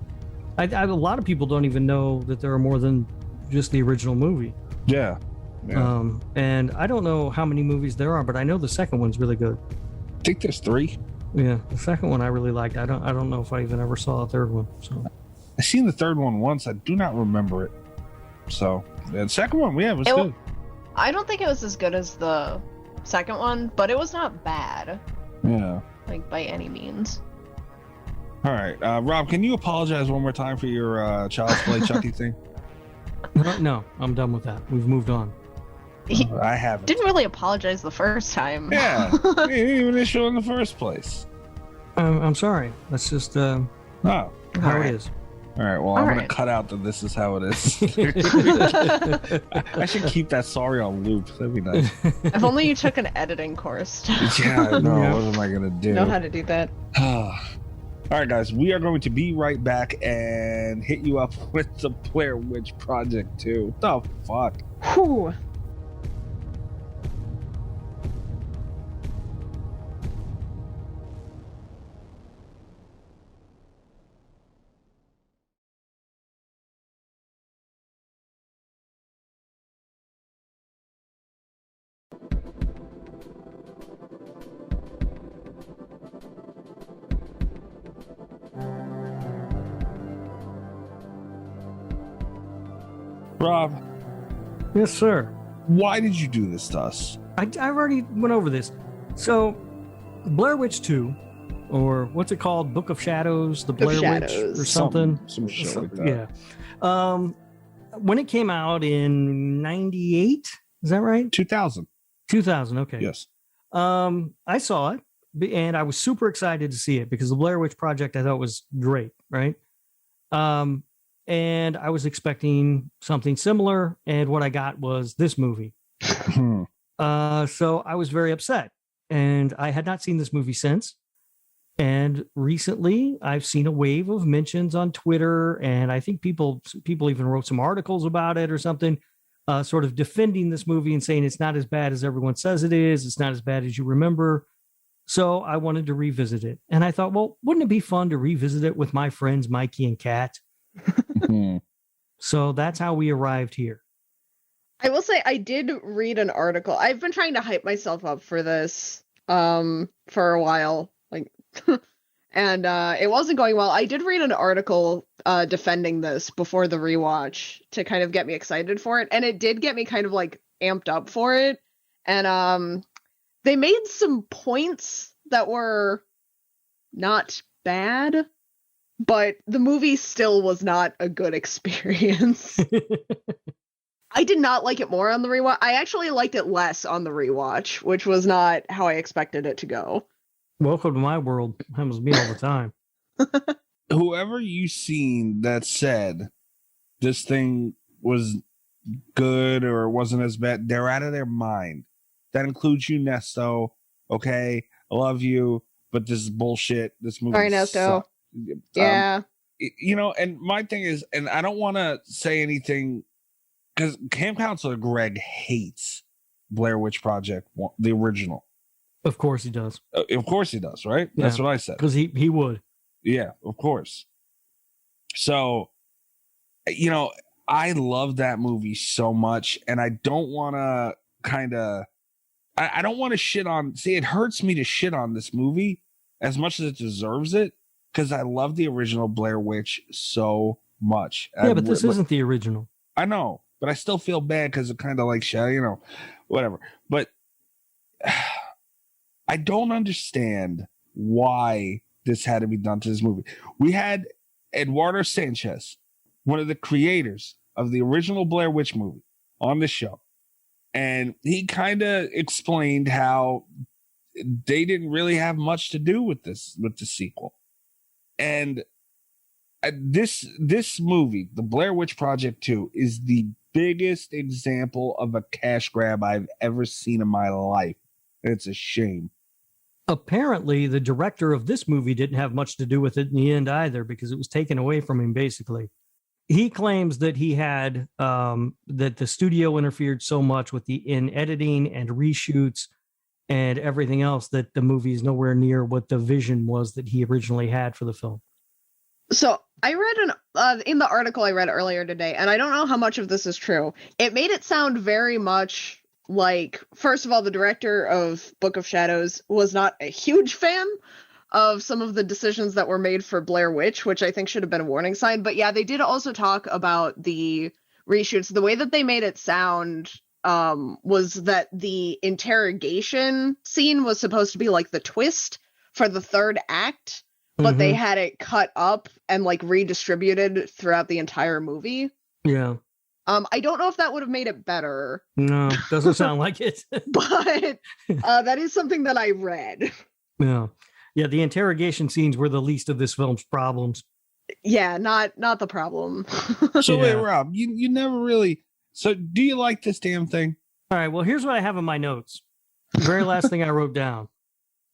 lot of people don't even know that there are more than just the original movie. Yeah. And I don't know how many movies there are, but I know the second one's really good. I think there's 3. Yeah, the second one I really liked. I don't know if I even ever saw a third one. So I seen the third one once. I do not remember it. So the second one, was good. I don't think it was as good as the second one, but it was not bad. Yeah. Like by any means. All right, Rob, can you apologize one more time for your Child's Play Chucky thing? No, I'm done with that. We've moved on. I haven't. Didn't really apologize the first time. Yeah, he didn't even issue in the first place. I'm sorry. That's just how it is. All right, well, I'm going to cut out that this is how it is. I should keep that sorry on loop. That'd be nice. If only you took an editing course. Yeah, I know. Yeah. What am I going to do? Know how to do that. All right, guys, we are going to be right back and hit you up with the Blair Witch Project 2. What the fuck? Whew. Rob, Yes, sir. why did you do this to us? I've already went over this. So, Blair Witch 2, or what's it called? Book of Shadows, the Blair Witch Shadows. or something. Some shit like that. Yeah. When it came out in 98, is that right? 2000. 2000, okay. Yes. I saw it, and I was super excited to see it because the Blair Witch Project I thought was great, right? And I was expecting something similar, and what I got was this movie. So I was very upset, and I had not seen this movie since. And recently, I've seen a wave of mentions on Twitter, and I think people even wrote some articles about it or something, sort of defending this movie and saying it's not as bad as everyone says it is. It's not as bad as you remember. So I wanted to revisit it, and I thought, well, wouldn't it be fun to revisit it with my friends Mikey and Kat? So that's how we arrived here. I will say I did read an article. I've been trying to hype myself up for this for a while, like, and it wasn't going well. I did read an article defending this before the rewatch to kind of get me excited for it, and it did get me kind of like amped up for it. And they made some points that were not bad, but the movie still was not a good experience. I did not like it more on the rewatch. I actually liked it less on the rewatch, which was not how I expected it to go. Welcome to my world. Happens to me all the time. Whoever you seen that said this thing was good or wasn't as bad, they're out of their mind. That includes you, Nesto. Okay, I love you, but this is bullshit. This movie. Sorry, Nesto. Yeah. You know, and my thing is, and I don't want to say anything because Camp Counselor Greg hates Blair Witch Project, the original. Of course he does. Of course he does, right? Yeah. That's what I said. Because he would. Yeah, of course. So, you know, I love that movie so much, and I don't want to I don't want to shit on. See, it hurts me to shit on this movie as much as it deserves it because I love the original Blair Witch so much. Yeah, but this isn't the original. I know, but I still feel bad because it kind of like, you know, whatever. But I don't understand why this had to be done to this movie. We had Eduardo Sanchez, one of the creators of the original Blair Witch movie, on the show. And he kind of explained how they didn't really have much to do with the sequel. And this movie, The Blair Witch Project 2, is the biggest example of a cash grab I've ever seen in my life. And it's a shame. Apparently, the director of this movie didn't have much to do with it in the end either, because it was taken away from him, basically. He claims that he had, that the studio interfered so much with in editing and reshoots and everything else that the movie is nowhere near what the vision was that he originally had for the film. So I read in the article I read earlier today, and I don't know how much of this is true. It made it sound very much like, first of all, the director of Book of Shadows was not a huge fan of some of the decisions that were made for Blair Witch, which I think should have been a warning sign. But yeah, they did also talk about the reshoots. The way that they made it sound was that the interrogation scene was supposed to be like the twist for the third act, but they had it cut up and like redistributed throughout the entire movie. Yeah. I don't know if that would have made it better. No, doesn't sound like it. But that is something that I read. Yeah. Yeah, the interrogation scenes were the least of this film's problems. Yeah, not the problem. So wait, Rob, you never really. So do you like this damn thing? All right, well, here's what I have in my notes. The very last thing I wrote down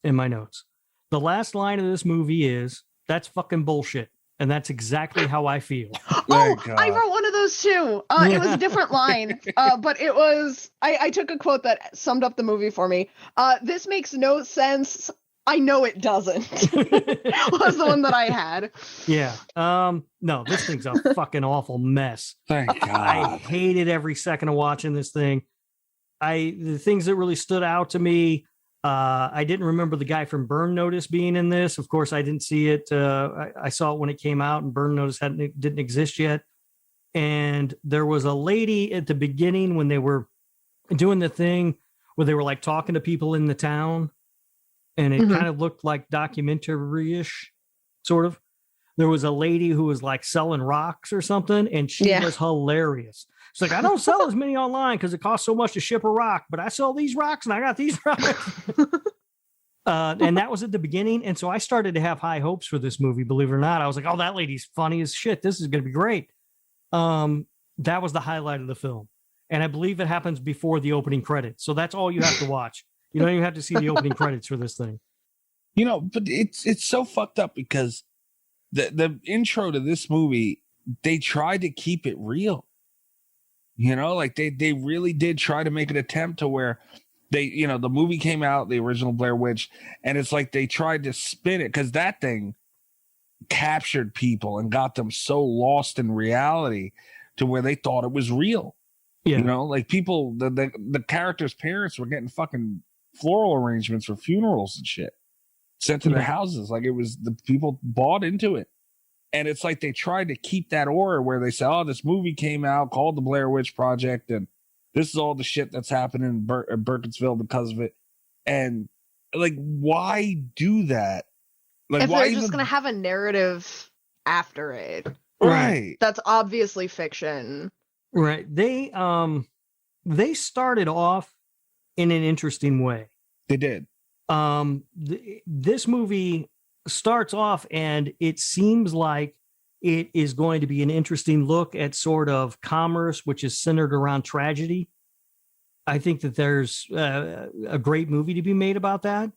in my notes. The last line of this movie is, "That's fucking bullshit." And that's exactly how I feel. Oh, I wrote one of those too. It was a different line, but it was, I took a quote that summed up the movie for me. This makes no sense. I know it doesn't. Was the one that I had. Yeah. No, this thing's a fucking awful mess. Thank God. I hated every second of watching this thing. The things that really stood out to me, I didn't remember the guy from Burn Notice being in this. Of course, I didn't see it. I saw it when it came out, and Burn Notice didn't exist yet. And there was a lady at the beginning when they were doing the thing where they were like talking to people in the town, and it kind of looked like documentary-ish, sort of. There was a lady who was like selling rocks or something, and she was hilarious. She's like, I don't sell as many online because it costs so much to ship a rock, but I sell these rocks and I got these rocks. And that was at the beginning. And so I started to have high hopes for this movie, believe it or not. I was like, oh, that lady's funny as shit. This is going to be great. That was the highlight of the film. And I believe it happens before the opening credits. So that's all you have to watch. You don't even have to see the opening credits for this thing. You know, but it's so fucked up because the intro to this movie, they tried to keep it real. You know, like they really did try to make an attempt to where they, you know, the movie came out, the original Blair Witch, and it's like they tried to spin it because that thing captured people and got them so lost in reality to where they thought it was real. Yeah. You know, like people, the characters' parents were getting fucking floral arrangements for funerals and shit sent to their houses. Like it was, the people bought into it. And it's like they tried to keep that aura where they say, oh, this movie came out called the Blair Witch Project, and this is all the shit that's happening in Burkittsville because of it. And like, why do that? Like, if why they're just going to have a narrative after it. Right. That's obviously fiction. Right. They started off in an interesting way. They did. This movie starts off and it seems like it is going to be an interesting look at sort of commerce, which is centered around tragedy. I think that there's a great movie to be made about that,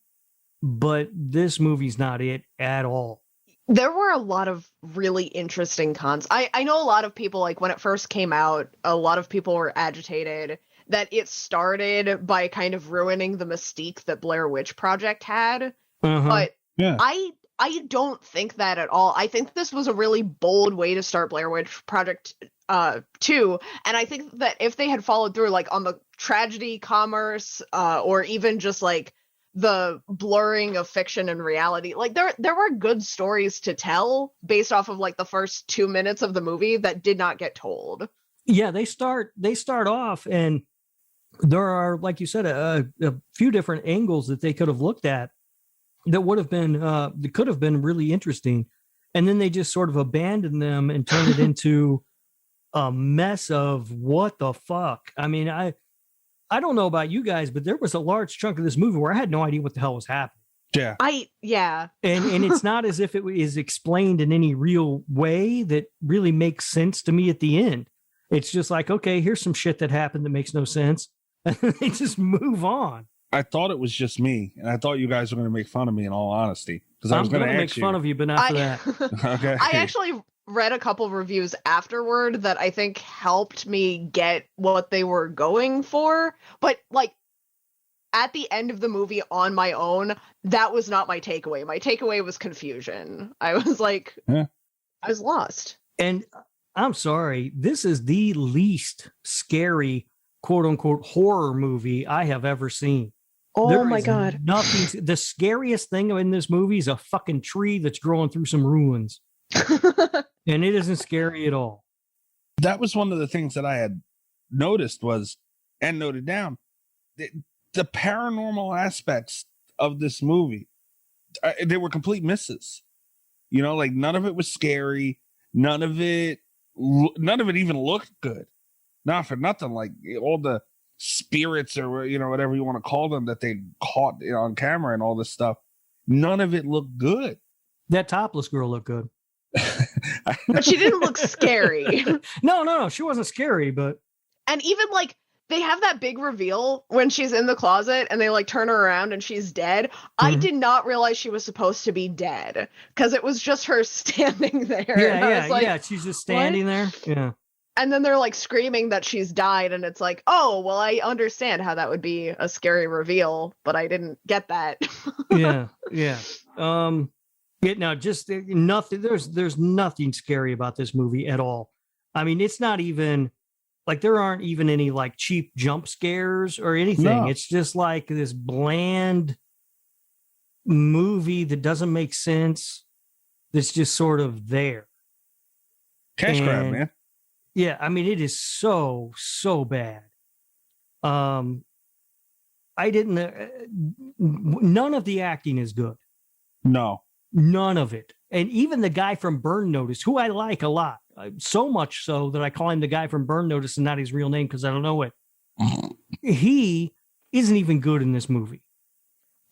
but this movie's not it at all. There were a lot of really interesting cons. I know a lot of people, like when it first came out, a lot of people were agitated that it started by kind of ruining the mystique that Blair Witch Project had. But I don't think that at all. I think this was a really bold way to start Blair Witch Project 2. And I think that if they had followed through like on the tragedy, commerce, or even just like the blurring of fiction and reality, like there were good stories to tell based off of like the first 2 minutes of the movie that did not get told. Yeah, they start off and there are, like you said, a few different angles that they could have looked at that would have been that could have been really interesting, and then they just sort of abandoned them and turned it into a mess of what the fuck. I mean, I don't know about you guys, but there was a large chunk of this movie where I had no idea what the hell was happening. Yeah. And it's not as if it is explained in any real way that really makes sense to me at the end. It's just like, okay, here's some shit that happened that makes no sense. And they just move on. I thought it was just me, and I thought you guys were going to make fun of me in all honesty. Because I was going to make fun of you, but not for that. Okay. I actually read a couple reviews afterward that I think helped me get what they were going for. But like at the end of the movie on my own, that was not my takeaway. My takeaway was confusion. I was like, I was lost. And I'm sorry, this is the least scary, quote unquote, horror movie I have ever seen. Oh my God. Nothing. The scariest thing in this movie is a fucking tree that's growing through some ruins. And it isn't scary at all. That was one of the things that I had noticed and noted down. The paranormal aspects of this movie, they were complete misses. You know, like none of it was scary. None of it even looked good. Not for nothing. Like all the spirits or, you know, whatever you want to call them that they caught on camera and all this stuff. None of it looked good. That topless girl looked good. But she didn't look scary. No. She wasn't scary, but. And even like they have that big reveal when she's in the closet and they like turn her around and she's dead. I did not realize she was supposed to be dead because it was just her standing there. Yeah. She's just standing there. Yeah. And then they're like screaming that she's died. And it's like, oh, well, I understand how that would be a scary reveal, but I didn't get that. Yeah. No, just nothing. There's nothing scary about this movie at all. I mean, it's not even like there aren't even any like cheap jump scares or anything. No. It's just like this bland movie that doesn't make sense. That's just sort of there. Cash grab, man. Yeah, I mean, it is so bad. I didn't. None of the acting is good. No, none of it. And even the guy from Burn Notice, who I like a lot, so much so that I call him the guy from Burn Notice and not his real name because I don't know it. He isn't even good in this movie.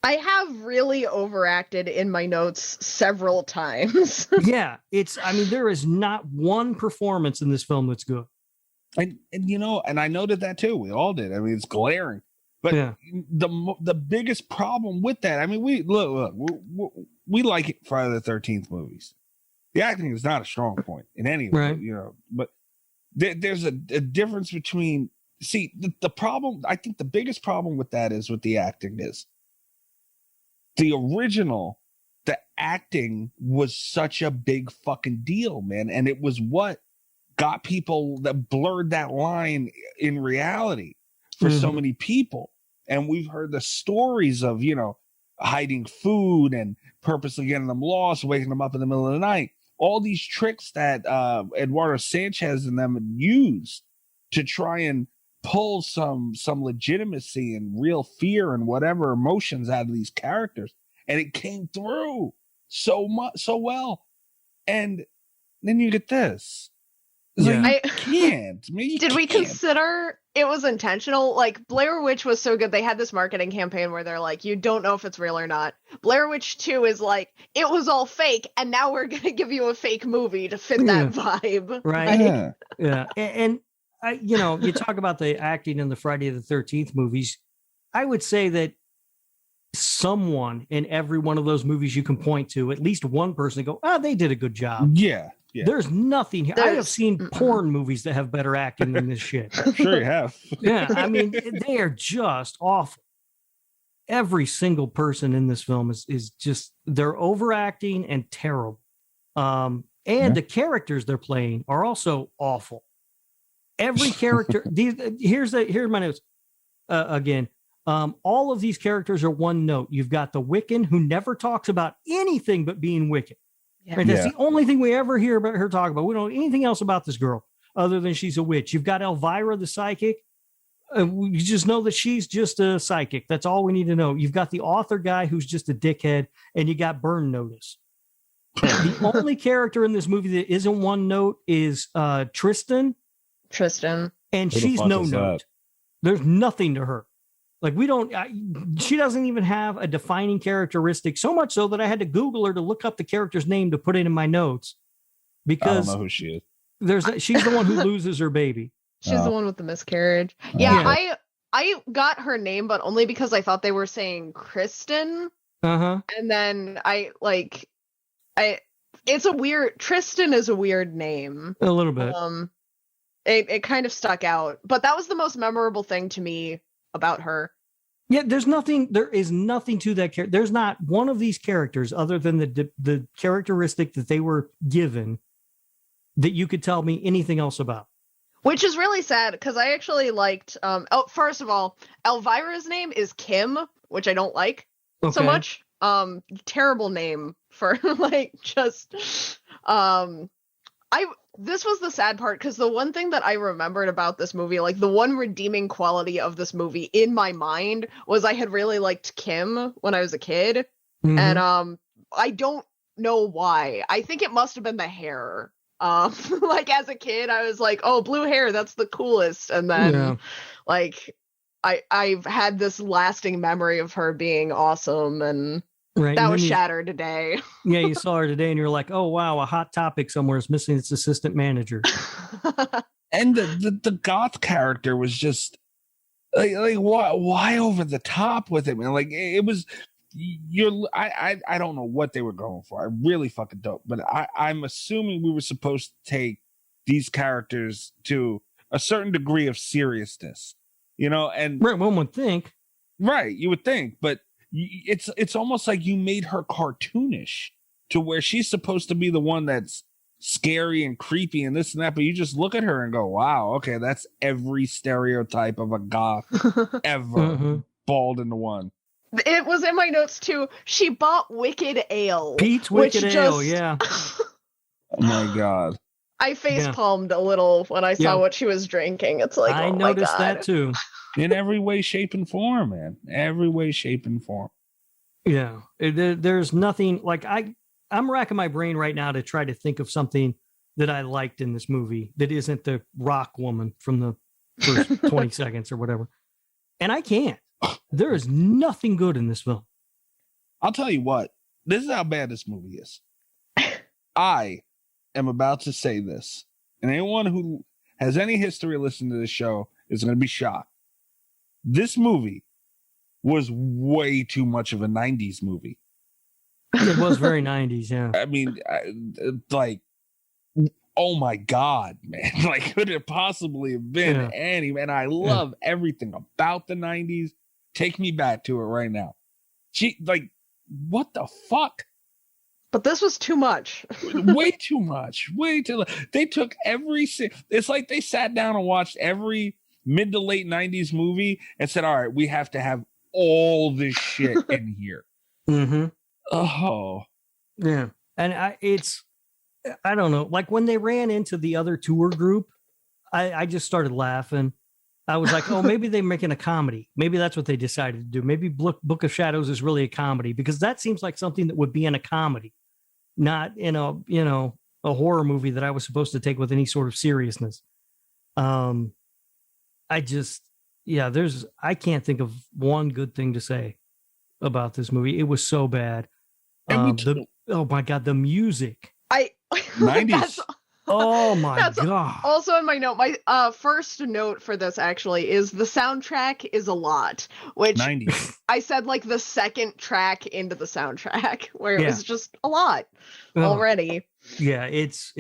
I have really overacted in my notes several times. Yeah, I mean, there is not one performance in this film that's good. And you know, and I noted that too. We all did. I mean, it's glaring. But yeah. the biggest problem with that, I mean, we like it, Friday the 13th movies. The acting is not a strong point in any of right. it, you know. But there's a difference between. See, the problem. I think the biggest problem with that is with the acting is the original. The acting was such a big fucking deal, man, and it was what got people that blurred that line in reality for so many people. And we've heard the stories of, you know, hiding food and purposely getting them lost, waking them up in the middle of the night. All these tricks that Eduardo Sanchez and them used to try and pull some legitimacy and real fear and whatever emotions out of these characters. And it came through so well. And then you get this. Yeah. Like, you can't. I mean, Did we consider it was intentional? Like, Blair Witch was so good. They had this marketing campaign where they're like, you don't know if it's real or not. Blair Witch 2 is like, it was all fake, and now we're going to give you a fake movie to fit that vibe. Right. Like, yeah. And I, you know, you talk about the acting in the Friday the 13th movies. I would say that someone in every one of those movies you can point to, at least one person, go, they did a good job. Yeah. Yeah. There's nothing here. I have seen porn movies that have better acting than this shit. Sure you have. Yeah, I mean, they are just awful. Every single person in this film is just, they're overacting and terrible. And the characters they're playing are also awful. Every character, here's my notes. Again, all of these characters are one note. You've got the Wiccan, who never talks about anything but being Wiccan. Yeah. Right? That's the only thing we ever hear about her talk about. We don't know anything else about this girl other than she's a witch. You've got Elvira, the psychic. We just know that she's just a psychic. That's all we need to know. You've got the author guy who's just a dickhead, and you got Burn Notice. The only character in this movie that isn't one note is Tristan. And she's no note. There's nothing to her. Like, she doesn't even have a defining characteristic, so much so that I had to Google her to look up the character's name to put it in my notes. Because I don't know who she is. She's the one who loses her baby. She's the one with the miscarriage. Yeah, I got her name, but only because I thought they were saying Kristen. Uh-huh. And then Tristan is a weird name. A little bit. It kind of stuck out. But that was the most memorable thing to me about her. Yeah, there is nothing to that character. There's not one of these characters other than the characteristic that they were given that you could tell me anything else about. Which is really sad, because I actually liked first of all, Elvira's name is Kim, which I don't like so much. Terrible name for this was the sad part, because the one thing that I remembered about this movie, like the one redeeming quality of this movie in my mind, was I had really liked Kim when I was a kid. Mm-hmm. And I don't know why. I think it must have been the hair. Like, as a kid, I was like, oh, blue hair, that's the coolest. And then I've had this lasting memory of her being awesome, and that was shattered today. Yeah, you saw her today and you're like, oh, wow, a hot topic somewhere is missing its assistant manager. And the goth character was just like why over the top with it, man? Like, it was, I don't know what they were going for. I really fucking don't. But I'm assuming we were supposed to take these characters to a certain degree of seriousness, you know? And one would think. Right, you would think, but it's almost like you made her cartoonish to where she's supposed to be the one that's scary and creepy and this and that, but you just look at her and go, wow, okay, that's every stereotype of a goth ever balled into one. It was in my notes too. She bought Wicked Ale. Pete's Wicked Ale, yeah. Oh my God. I face palmed a little when I saw what she was drinking. It's like, I oh noticed my God. that too. In every way, shape, and form, man. Every way, shape, and form. Yeah, there's nothing like I'm racking my brain right now to try to think of something that I liked in this movie that isn't the rock woman from the first 20 seconds or whatever. And I can't. There is nothing good in this film. I'll tell you what. This is how bad this movie is. I am about to say this, and anyone who has any history listening to this show is going to be shocked. This movie was way too much of a 90s movie. It was very 90s, yeah. I mean, like, oh my God, man. Like, could it possibly have been any? And I love everything about the 90s. Take me back to it right now. Like, what the fuck? But this was too much. Way too much. Way too. They took it's like they sat down and watched every mid to late 90s movie and said, all right, we have to have all this shit in here. Mm-hmm. Oh. Yeah. And I don't know. Like when they ran into the other tour group, I just started laughing. I was like, oh, maybe they're making a comedy. Maybe that's what they decided to do. Maybe Book of Shadows is really a comedy, because that seems like something that would be in a comedy, not in a horror movie that I was supposed to take with any sort of seriousness. I can't think of one good thing to say about this movie. It was so bad. Oh my God, the music. 90s. Oh my God. Also in my note, my first note for this actually is the soundtrack is a lot, which 90s. I said like the second track into the soundtrack where it was just a lot already. Yeah, it's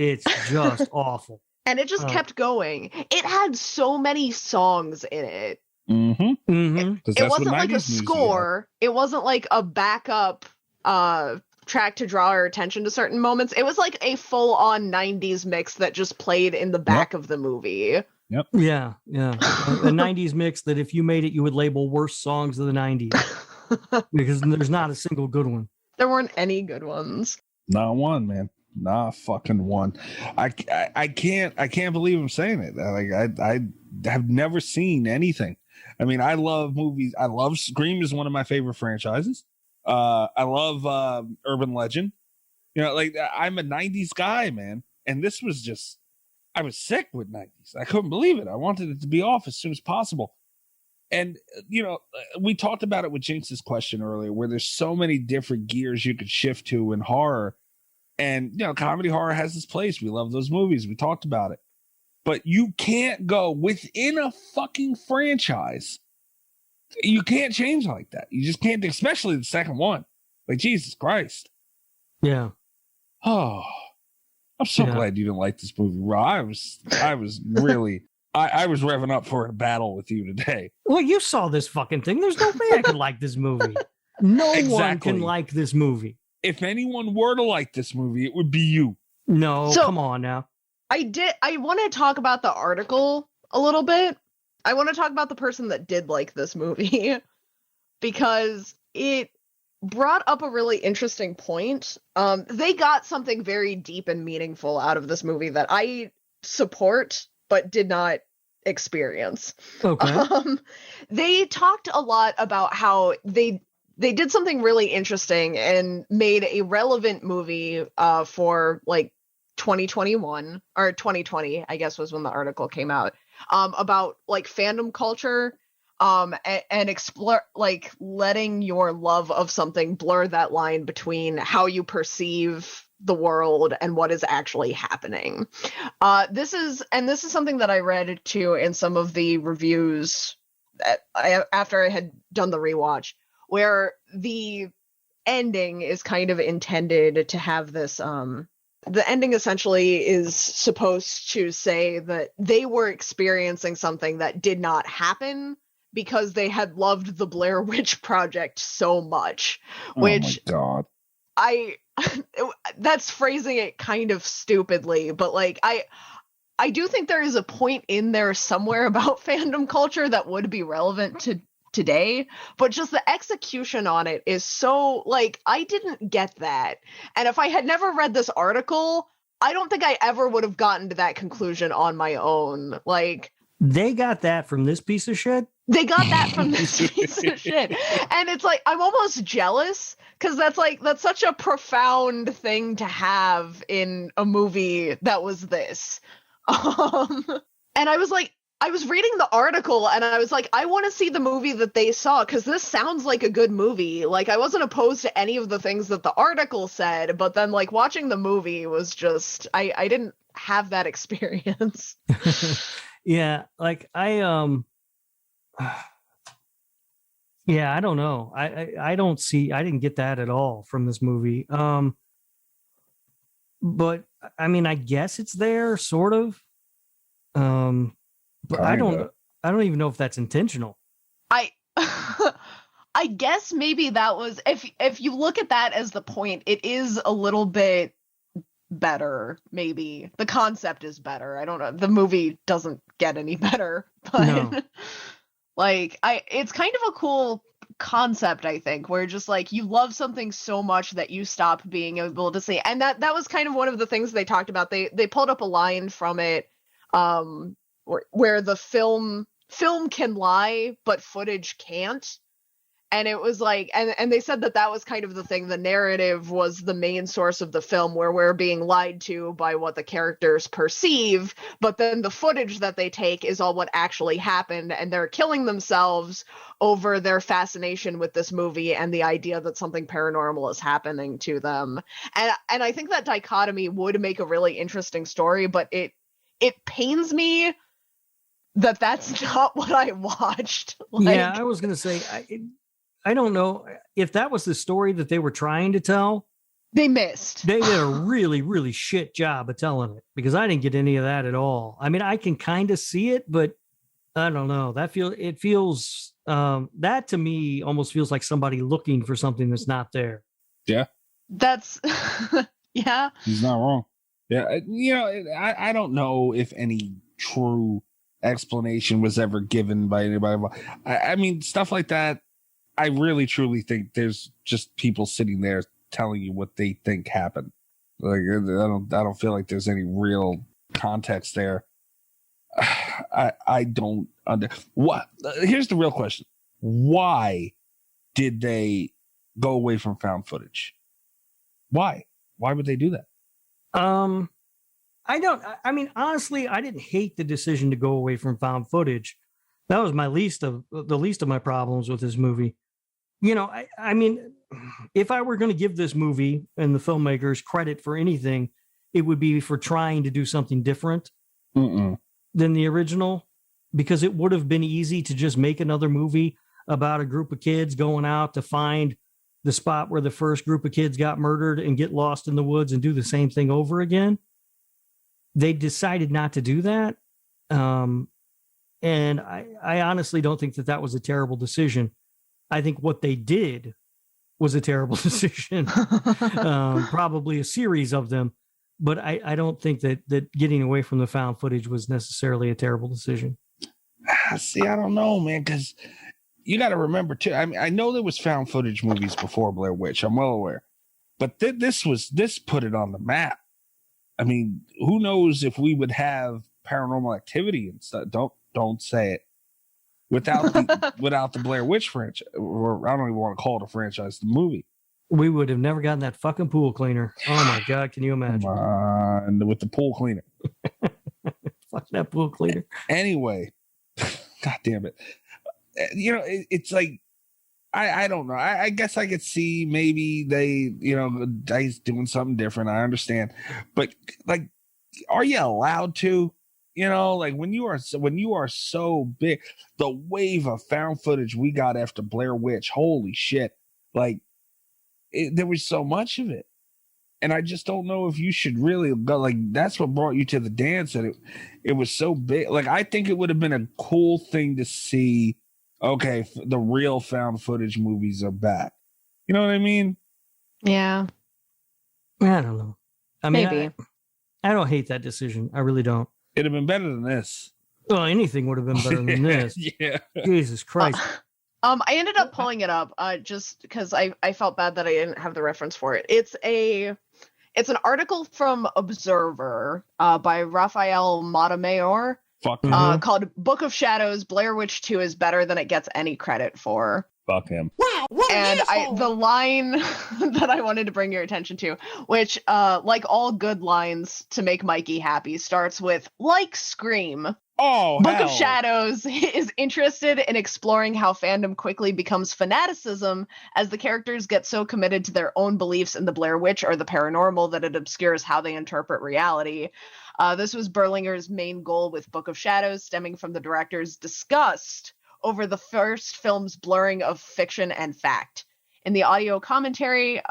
just awful. And it just kept going. It had so many songs in it. Mm-hmm. Mm-hmm. It wasn't like a score. It wasn't like a backup track to draw our attention to certain moments. It was like a full-on 90s mix that just played in the back of the movie. Yep. Yeah. A 90s mix that if you made it, you would label worst songs of the 90s. Because there's not a single good one. There weren't any good ones. Not one, man. Not fucking one. I can't believe I'm saying it. Like I have never seen anything. I mean, I love movies. I love Scream is one of my favorite franchises. I love Urban Legend. You know, like I'm a 90s guy, man. And this was just, I was sick with 90s. I couldn't believe it. I wanted it to be off as soon as possible. And, you know, we talked about it with Jinx's question earlier, where there's so many different gears you could shift to in horror. And, you know, comedy horror has its place. We love those movies. We talked about it. But you can't go within a fucking franchise. You can't change like that. You just can't, especially the second one. Like, Jesus Christ. Yeah. Oh, I'm so glad you didn't like this movie, Raw. I was really, I was revving up for a battle with you today. Well, you saw this fucking thing. There's no way I could like this movie. No one can like this movie. If anyone were to like this movie, it would be you. No, come on now. I want to talk about the article a little bit. I want to talk about the person that did like this movie because it brought up a really interesting point. They got something very deep and meaningful out of this movie that I support but did not experience. Okay. They talked a lot about how they did something really interesting and made a relevant movie for like 2021 or 2020, I guess was when the article came out, about like fandom culture and explore, like letting your love of something blur that line between how you perceive the world and what is actually happening. This is something that I read too in some of the reviews that after I had done the rewatch, where the ending is kind of intended to have this the ending essentially is supposed to say that they were experiencing something that did not happen because they had loved the Blair Witch Project so much, which oh my God. That's phrasing it kind of stupidly, but like I do think there is a point in there somewhere about fandom culture that would be relevant to today, but just the execution on it is so like I didn't get that. And if I had never read this article, I don't think I ever would have gotten to that conclusion on my own. Like, they got that from this piece of shit. They got that from this piece of shit. And it's like, I'm almost jealous because that's such a profound thing to have in a movie that was this. And I was like, I was reading the article and I was like, I want to see the movie that they saw because this sounds like a good movie. Like, I wasn't opposed to any of the things that the article said, but then like watching the movie was just, I didn't have that experience. Yeah, like I don't know. I don't see, I didn't get that at all from this movie. But I mean, I guess it's there sort of. But I don't even know if that's intentional. I guess maybe that was, if you look at that as the point, it is a little bit better. Maybe the concept is better. I don't know. The movie doesn't get any better, but No. like it's kind of a cool concept, I think, where just like you love something so much that you stop being able to see. And that was kind of one of the things they talked about. They pulled up a line from it, where the film can lie, but footage can't. And it was like, and they said that was kind of the thing. The narrative was the main source of the film, where we're being lied to by what the characters perceive, but then the footage that they take is all what actually happened, and they're killing themselves over their fascination with this movie and the idea that something paranormal is happening to them. And I think that dichotomy would make a really interesting story, but it pains me that that's not what I watched. Like, yeah, I was gonna say, I don't know if that was the story that they were trying to tell. They missed. They did a really, really shit job of telling it, because I didn't get any of that at all. I mean, I can kind of see it, but I don't know. That feels that to me almost feels like somebody looking for something that's not there. Yeah, that's yeah. He's not wrong. Yeah, you know, I don't know if any true explanation was ever given by anybody. I mean, stuff like that, I really truly think there's just people sitting there telling you what they think happened. Like, I don't feel like there's any real context there. I don't what. Here's the real question: why did they go away from found footage? Why would they do that? I mean, honestly, I didn't hate the decision to go away from found footage. That was the least of my problems with this movie. You know, I mean, if I were going to give this movie and the filmmakers credit for anything, it would be for trying to do something different than the original, because it would have been easy to just make another movie about a group of kids going out to find the spot where the first group of kids got murdered and get lost in the woods and do the same thing over again. They decided not to do that. And I honestly don't think that was a terrible decision. I think what they did was a terrible decision. Probably a series of them, but I don't think that getting away from the found footage was necessarily a terrible decision. See, I don't know, man, because you got to remember too. I mean, I know there was found footage movies before Blair Witch. I'm well aware, but this put it on the map. I mean, who knows if we would have Paranormal Activity and stuff. Don't say it. Without the Blair Witch franchise, or I don't even want to call it a franchise, the movie. We would have never gotten that fucking pool cleaner. Oh my God, can you imagine? Come on, with the pool cleaner. Fuck that pool cleaner. Anyway, God damn it. You know, it's like, I don't know. I guess I could see maybe he's doing something different. I understand. But like, are you allowed to? You know, like when you are so big, the wave of found footage we got after Blair Witch, holy shit. Like, there was so much of it. And I just don't know if you should really go, like, that's what brought you to the dance. And it was so big. Like, I think it would have been a cool thing to see. Okay, the real found footage movies are back. You know what I mean? Yeah. I don't know. I mean, maybe. I don't hate that decision. I really don't. It'd have been better than this. Well, anything would have been better than this. Yeah. Jesus Christ. I ended up pulling it up just because I felt bad that I didn't have the reference for it. It's It's an article from Observer by Rafael Montemayor Fuck him. called Book of Shadows, Blair Witch 2 is better than it gets any credit for. Fuck him. Wow, what And an asshole! the line that I wanted to bring your attention to, which, like all good lines to make Mikey happy, starts with, like Scream. Oh, Book hell. of Shadows is interested in exploring how fandom quickly becomes fanaticism as the characters get so committed to their own beliefs in the Blair Witch or the paranormal that it obscures how they interpret reality. This was Berlinger's main goal with Book of Shadows, stemming from the director's disgust over the first film's blurring of fiction and fact. In the audio commentary,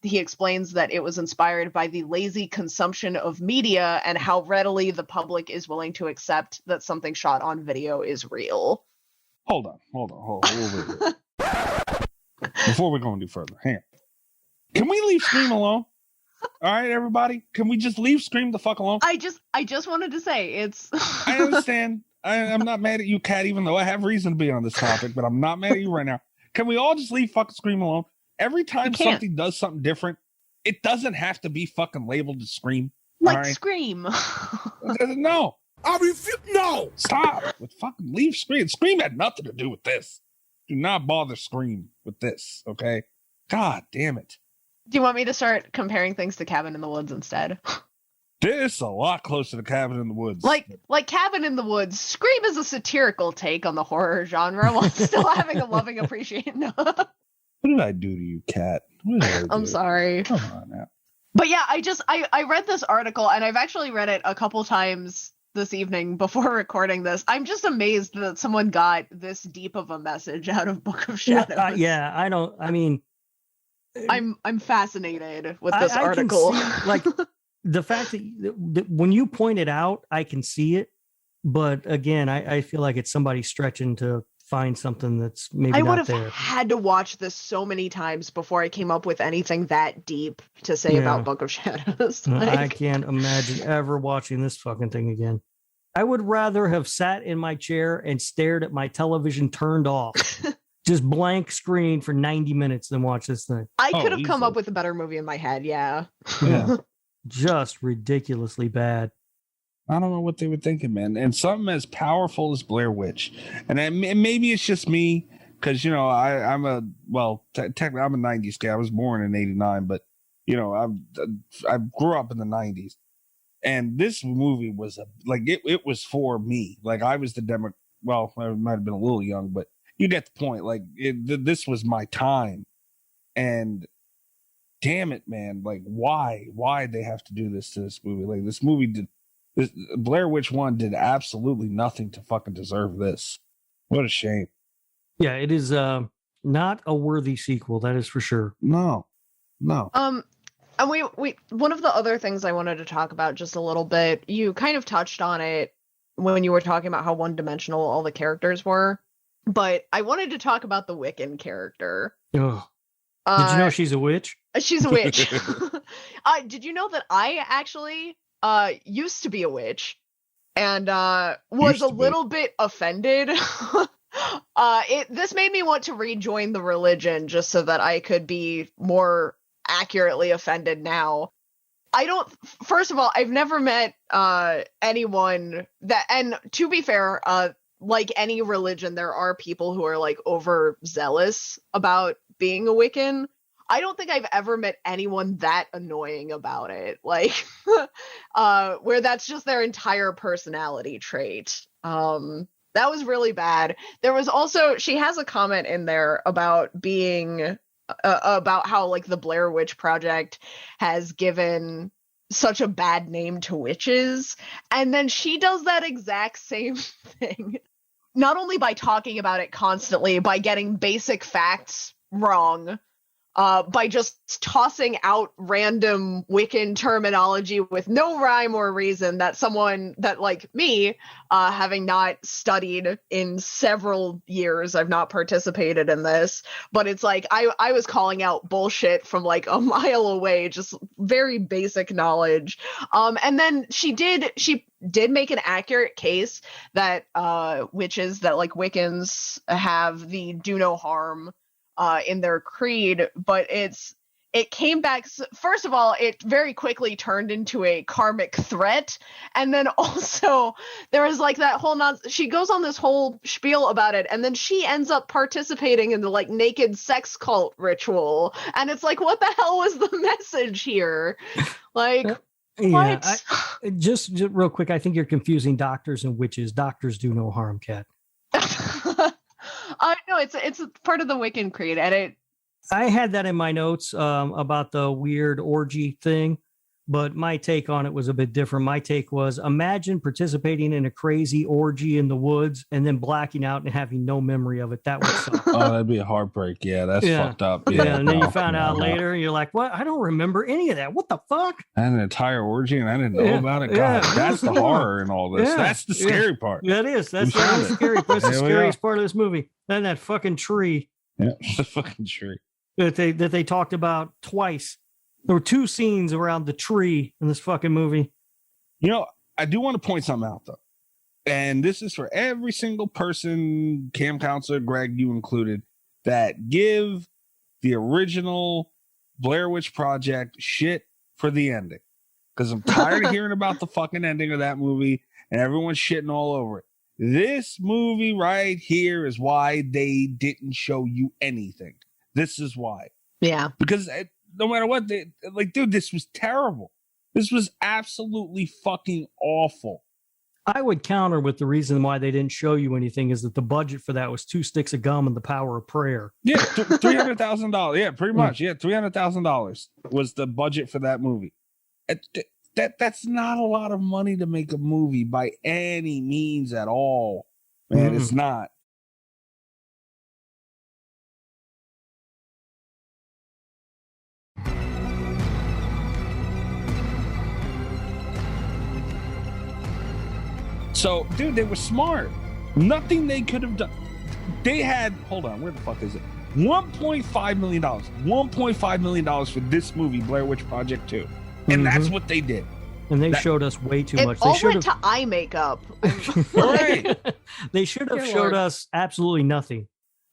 he explains that it was inspired by the lazy consumption of media and how readily the public is willing to accept that something shot on video is real. Hold on. Before we go any further, hang on. Can we leave Scream alone? All right, everybody. Can we just leave Scream the fuck alone? I just wanted to say it's. I understand. I'm not mad at you, Kat, even though I have reason to be on this topic, but I'm not mad at you right now. Can we all just leave fucking Scream alone? Every time something does something different, it doesn't have to be fucking labeled as Scream. Like right? Scream. No. I refuse. No. Stop. With fucking leave Scream. Scream had nothing to do with this. Do not bother Scream with this, okay? God damn it. Do you want me to start comparing things to Cabin in the Woods instead? This is a lot closer to Cabin in the Woods. Like Cabin in the Woods, Scream is a satirical take on the horror genre while still having a loving appreciation. What did I do to you, Kat? What did I do? I'm sorry. Come on now. But yeah, I read this article and I've actually read it a couple times this evening before recording this. I'm just amazed that someone got this deep of a message out of Book of Shadows. I'm fascinated with this article. Can see, like the fact that when you point it out, I can see it. But again, I feel like it's somebody stretching to find something that's maybe I not would have there. had to watch this so many times before I came up with anything that deep to say about Book of Shadows. I can't imagine ever watching this fucking thing again. I would rather have sat in my chair and stared at my television turned off. Just blank screen for 90 minutes than watch this thing. I could have come up with a better movie in my head, yeah. Just ridiculously bad. I don't know what they were thinking, man. And something as powerful as Blair Witch. And maybe it's just me, because, you know, I'm a 90s guy. I was born in 89, but, you know, I grew up in the 90s. And this movie was it was for me. Like, I was the well, I might have been a little young, but you get the point. Like, this was my time. And damn it, man. Like, why they have to do this to this movie? Like, this movie Blair Witch 1 did absolutely nothing to fucking deserve this. What a shame. Yeah, it is not a worthy sequel, that is for sure. No. And we one of the other things I wanted to talk about just a little bit, you kind of touched on it when you were talking about how one-dimensional all the characters were, but I wanted to talk about the Wiccan character. Ugh. Did you know she's a witch? She's a witch. Did you know that I actually used to be a witch and was a little bit offended? This made me want to rejoin the religion just so that I could be more accurately offended now. First of all, I've never met anyone that, and to be fair, like any religion, there are people who are like overzealous about being a Wiccan. I don't think I've ever met anyone that annoying about it, like where that's just their entire personality trait. That was really bad. There was also, she has a comment in there about being about how like the Blair Witch Project has given such a bad name to witches, and then she does that exact same thing, not only by talking about it constantly, by getting basic facts wrong, by just tossing out random Wiccan terminology with no rhyme or reason that someone that like me, having not studied in several years, I've not participated in this, but it's like I was calling out bullshit from like a mile away, just very basic knowledge. And then she did make an accurate case that witches, that like Wiccans have the do no harm in their creed, but it's it came back. First of all, it very quickly turned into a karmic threat. And then also there was like that whole she goes on this whole spiel about it. And then she ends up participating in the like naked sex cult ritual. And it's like, what the hell was the message here? Like, what? Yeah, just real quick. I think you're confusing doctors and witches. Doctors do no harm, Kat. No, it's part of the Wiccan creed. And I had that in my notes about the weird orgy thing, but my take on it was a bit different. My take was, imagine participating in a crazy orgy in the woods and then blacking out and having no memory of it. That would suck. Oh, that'd be a heartbreak. Yeah, that's fucked up. Yeah, and then you found out later, and you're like, what? I don't remember any of that. What the fuck? I had an entire orgy, and I didn't know about it. God, that's the horror in all this. That's the scary part. That is. That's the scary part. That's the scariest part of this movie. Then that fucking tree. Yeah, the fucking tree. That they talked about twice. There were 2 scenes around the tree in this fucking movie. You know, I do want to point something out, though. And this is for every single person, camp counselor, Greg, you included, that give the original Blair Witch Project shit for the ending. Because I'm tired of hearing about the fucking ending of that movie and everyone's shitting all over it. This movie right here is why they didn't show you anything. This is why. Yeah. Because no matter what, dude, this was terrible. This was absolutely fucking awful. I would counter with the reason why they didn't show you anything is that the budget for that was 2 sticks of gum and the power of prayer. Yeah, $300,000. Yeah, pretty much. Yeah, $300,000 was the budget for that movie. That's not a lot of money to make a movie by any means at all. Man, it's not. So, dude, they were smart. Nothing they could have done. They had, hold on, where the fuck is it? $1.5 million. $1.5 million for this movie, Blair Witch Project 2. And that's what they did. And they showed us way too much. They went to eye makeup. Right. They should have showed us absolutely nothing.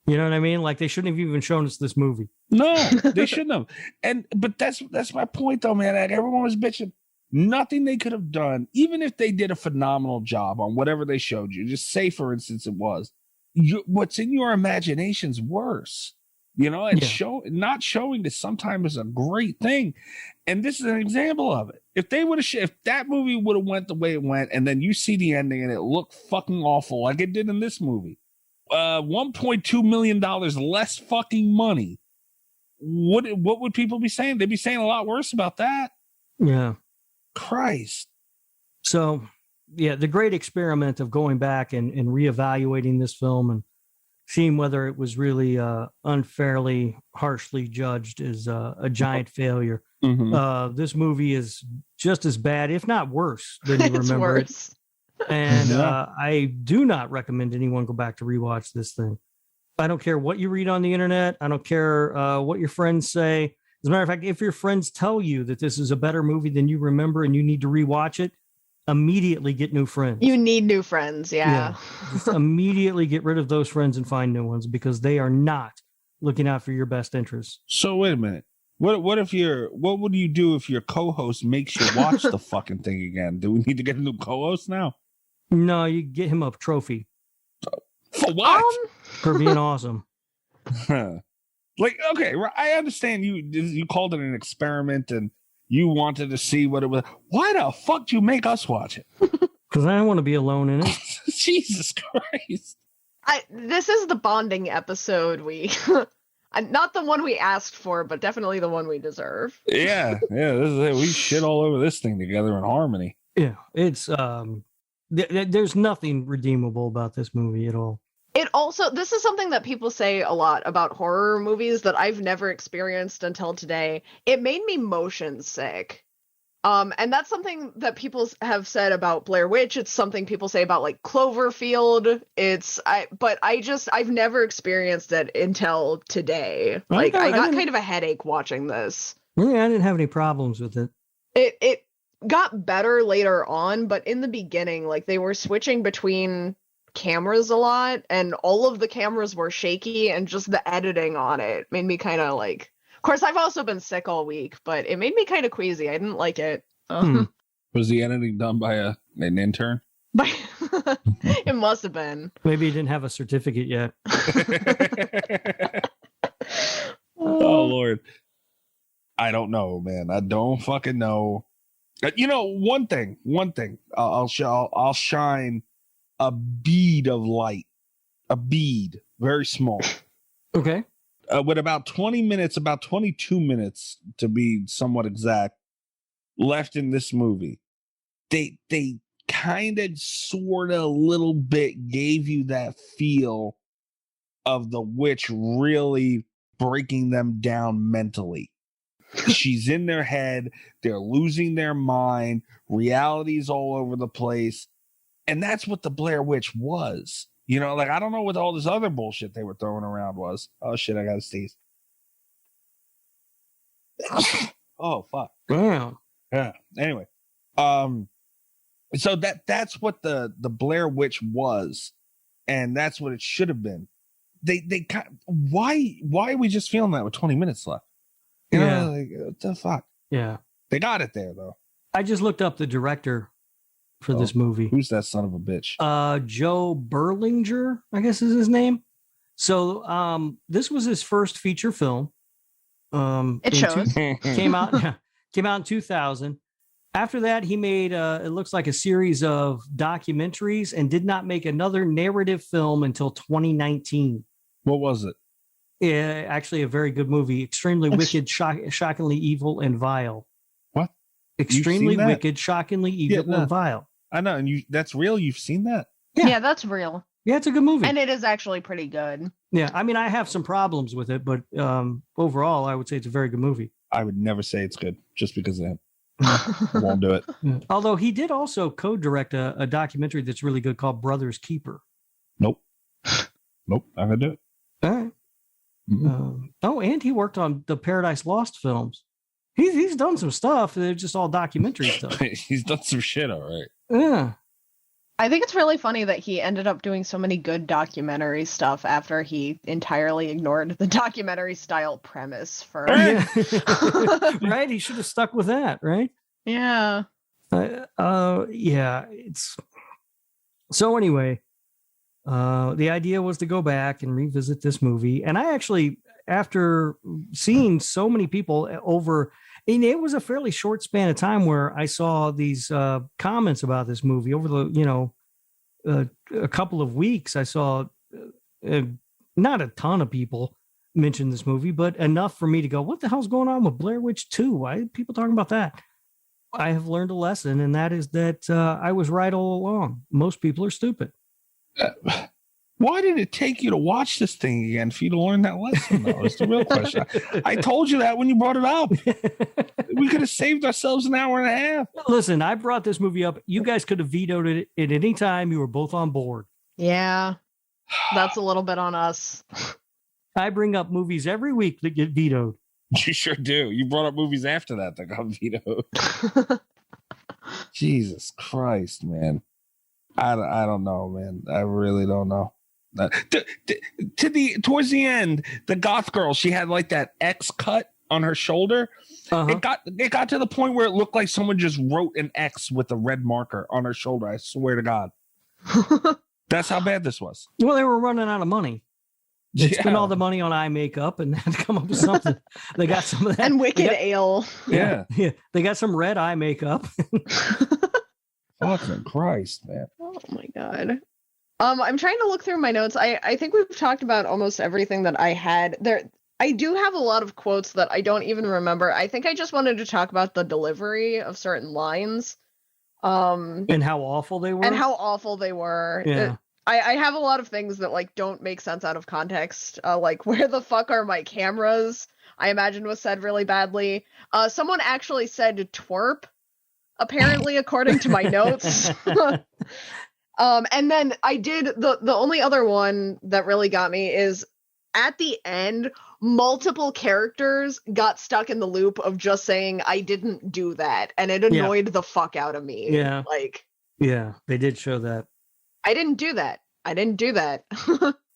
You know what I mean? Like, they shouldn't have even shown us this movie. No, they shouldn't have. But that's my point, though, man. Like, everyone was bitching. Nothing they could have done, even if they did a phenomenal job on whatever they showed you. Just say, for instance, it was what's in your imagination's worse. You know, and not showing this sometimes is a great thing. And this is an example of it. If they would have, if that movie would have went the way it went, and then you see the ending and it looked fucking awful like it did in this movie, $1.2 million less fucking money. What would people be saying? They'd be saying a lot worse about that. Yeah. Christ. So, yeah, the great experiment of going back and reevaluating this film and seeing whether it was really unfairly, harshly judged is a giant failure. This movie is just as bad, if not worse, than you remember it. And I do not recommend anyone go back to rewatch this thing. I don't care what you read on the internet. I don't care what your friends say. As a matter of fact, if your friends tell you that this is a better movie than you remember and you need to rewatch it, immediately get new friends. You need new friends, yeah. Just immediately get rid of those friends and find new ones because they are not looking out for your best interests. So wait a minute. What would you do if your co-host makes you watch the fucking thing again? Do we need to get a new co-host now? No, you get him a trophy. For what? For being awesome. Like, okay, I understand you called it an experiment and you wanted to see what it was. Why the fuck do you make us watch it? Because I don't want to be alone in it. Jesus Christ. This is the bonding episode not the one we asked for, but definitely the one we deserve. Yeah, this is it. We shit all over this thing together in harmony. Yeah, it's there's nothing redeemable about this movie at all. This is something that people say a lot about horror movies that I've never experienced until today. It made me motion sick. And that's something that people have said about Blair Witch. It's something people say about like Cloverfield. I've never experienced it until today. I got kind of a headache watching this. Yeah, I didn't have any problems with it. It got better later on, but in the beginning, like they were switching between cameras a lot and all of the cameras were shaky and just the editing on it made me kind of like course, I've also been sick all week, but it made me kind of queasy. I didn't like it. Was the editing done by an intern? But it must have been. Maybe he didn't have a certificate yet. Oh Lord, I don't know, man. I don't fucking know. You know, one thing. I'll shine a bead of light, a bead, very small. Okay. With about 20 minutes, about 22 minutes to be somewhat exact, left in this movie. They kind of, sort of, a little bit gave you that feel of the witch really breaking them down mentally. She's in their head. They're losing their mind. Reality's all over the place. And that's what the Blair Witch was. You know, like, I don't know what all this other bullshit they were throwing around was. Oh, shit, I got to sneeze. Oh, fuck. Wow. Yeah. Anyway. So that's what the Blair Witch was. And that's what it should have been. Why are we just feeling that with 20 minutes left? You know, like, what the fuck? Yeah. They got it there, though. I just looked up the director for this movie. Who's that son of a bitch? Joe Berlinger, I guess is his name. So this was his first feature film. It shows. Came out in 2000. After that, he made it looks like a series of documentaries and did not make another narrative film until 2019. What was it? Yeah, actually a very good movie. Extremely wicked, shockingly evil, and vile. What? Extremely wicked, shockingly evil, and vile. I know, and that's real? You've seen that? Yeah, that's real. Yeah, it's a good movie. And it is actually pretty good. Yeah, I mean, I have some problems with it, but overall, I would say it's a very good movie. I would never say it's good just because of him. Won't do it. Yeah. Although he did also co-direct a documentary that's really good called Brother's Keeper. Nope, not gonna do it. All right. And he worked on the Paradise Lost films. He's done some stuff. They're just all documentary stuff. He's done some shit, all right. Yeah. I think it's really funny that he ended up doing so many good documentary stuff after he entirely ignored the documentary style premise for. Right? He should have stuck with that, right? Yeah. Yeah. It's so anyway. The idea was to go back and revisit this movie, and I actually, after seeing so many people over. And it was a fairly short span of time where I saw these comments about this movie over the, a couple of weeks. I saw not a ton of people mention this movie, but enough for me to go, what the hell's going on with Blair Witch 2? Why are people talking about that? I have learned a lesson, and that is that I was right all along. Most people are stupid. Why did it take you to watch this thing again for you to learn that lesson, though? It's the real question. I told you that when you brought it up. We could have saved ourselves an hour and a half. Listen, I brought this movie up. You guys could have vetoed it at any time. You were both on board. Yeah, that's a little bit on us. I bring up movies every week that get vetoed. You sure do. You brought up movies after that got vetoed. Jesus Christ, man. I don't know, man. I really don't know. Towards the end, the goth girl, she had like that X cut on her shoulder. It got to the point where it looked like someone just wrote an X with a red marker on her shoulder. I swear to God. That's how bad this was. Well, they were running out of money. They spent all the money on eye makeup and had to come up with something. They got some of that. And wicked ale. Yeah. They got some red eye makeup. Fucking Christ, man. Oh my God. I'm trying to look through my notes. I think we've talked about almost everything that I had there. I do have a lot of quotes that I don't even remember. I think I just wanted to talk about the delivery of certain lines. And how awful they were. Yeah. I have a lot of things that like don't make sense out of context. Like, where the fuck are my cameras? I imagine was said really badly. Someone actually said twerp, apparently, according to my notes. And then I did the only other one that really got me is at the end, multiple characters got stuck in the loop of just saying I didn't do that, and it annoyed the fuck out of me. Yeah. Yeah, they did show that. I didn't do that.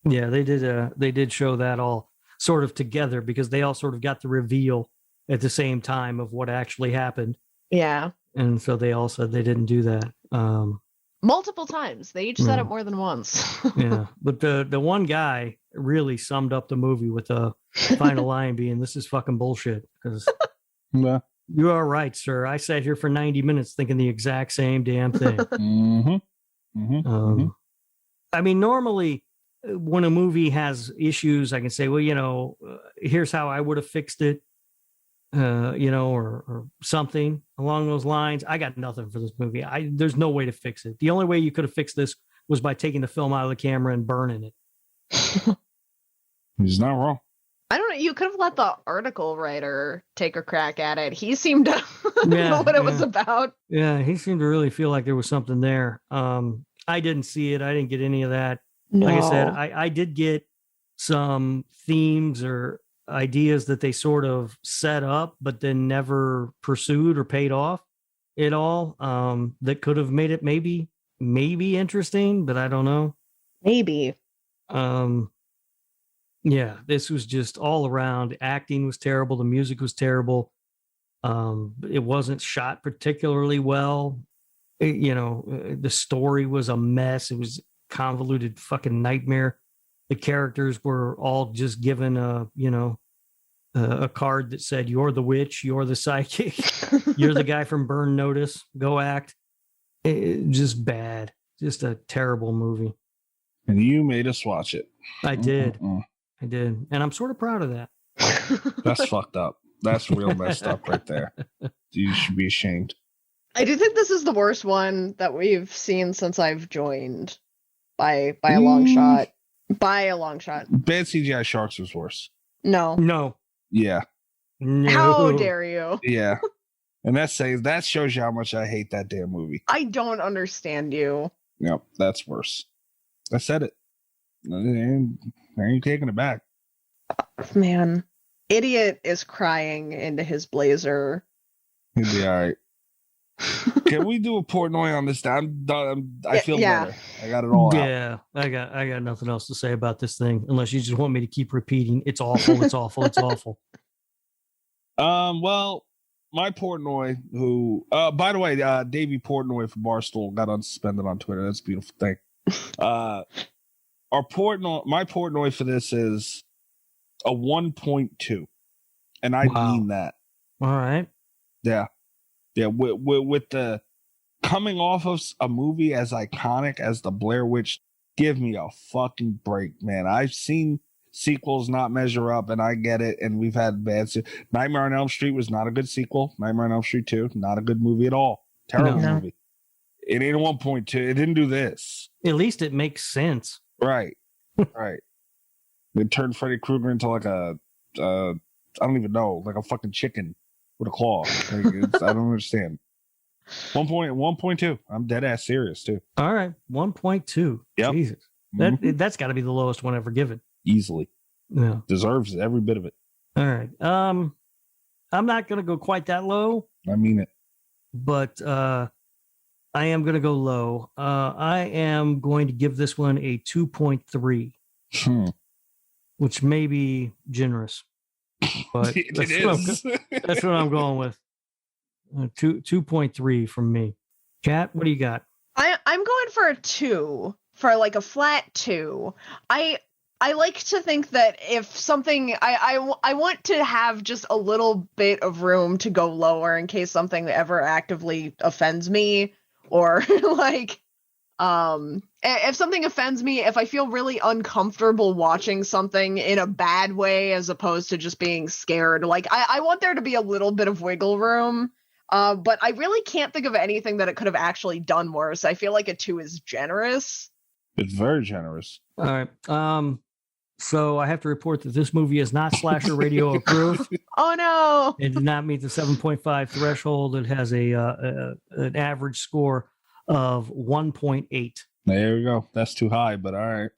Yeah, they did show that all. sort of together because they all sort of got the reveal at the same time of what actually happened. Yeah. And so they all said they didn't do that. Multiple times. They each said it more than once. Yeah. But the one guy really summed up the movie with the final line being, "This is fucking bullshit." Because you are right, sir. I sat here for 90 minutes thinking the exact same damn thing. I mean, normally when a movie has issues, I can say, well, here's how I would have fixed it, or something along those lines. I got nothing for this movie. There's no way to fix it. The only way you could have fixed this was by taking the film out of the camera and burning it. He's not wrong. I don't know. You could have let the article writer take a crack at it. He seemed to know what it was about. Yeah, he seemed to really feel like there was something there. I didn't see it. I didn't get any of that. No. Like I said, I did get some themes or ideas that they sort of set up, but then never pursued or paid off at all. That could have made it maybe interesting, but I don't know. Maybe. Yeah, this was just all around. Acting was terrible. The music was terrible. It wasn't shot particularly well. The story was a mess. It was convoluted fucking nightmare. The characters were all just given a card that said, "You're the witch, you're the psychic, you're the guy from Burn Notice, go act." Just bad. Just a terrible movie. And you made us watch it. I did. I did. And I'm sort of proud of that. That's fucked up. That's real messed up right there. You should be ashamed. I do think this is the worst one that we've seen since I've joined by a long shot. By a long shot. Bad CGI Sharks was worse. No. Yeah. No. How dare you? Yeah. And that shows you how much I hate that damn movie. I don't understand you. Yep, that's worse. I said it. I ain't taking it back. Man. Idiot is crying into his blazer. He'll be all right. Can we do a Portnoy on this? I'm done. I feel better. I got it all out. Yeah, I got nothing else to say about this thing unless you just want me to keep repeating. It's awful. It's awful. It's awful. Well, my Portnoy, who, by the way, Davey Portnoy from Barstool got unsuspended on Twitter. That's a beautiful thing. My Portnoy for this is a 1.2, and I mean that. All right. Yeah. With the coming off of a movie as iconic as the Blair Witch, give me a fucking break, man. I've seen sequels not measure up, and I get it. And we've had Nightmare on Elm Street was not a good sequel. Nightmare on Elm Street 2, not a good movie at all. Terrible movie. It ain't a 1.2. It didn't do this. At least it makes sense. Right. Right. It turned Freddy Krueger into like I don't even know, like a fucking chicken with a claw. Like, I don't understand. 1.2. I'm dead ass serious too. All right. 1.2. Yep. Jesus. That's got to be the lowest one ever given. Easily. Yeah. Deserves every bit of it. All right. I'm not going to go quite that low. I mean it. But I am going to go low. I am going to give this one a 2.3. Which may be generous. But that's what I'm going with. 2.3 from me. Kat, what do you got? I'm going for a 2, for like a flat 2. I like to think that if something, I want to have just a little bit of room to go lower in case something ever actively offends me, or like, if something offends me, if I feel really uncomfortable watching something in a bad way as opposed to just being scared, like I want there to be a little bit of wiggle room. But I really can't think of anything that it could have actually done worse. I feel like a 2 is generous. It's very generous. All right. So I have to report that this movie is not Slasher Radio approved. Oh no! It did not meet the 7.5 threshold. It has an average score of 1.8. There we go. That's too high, but all right.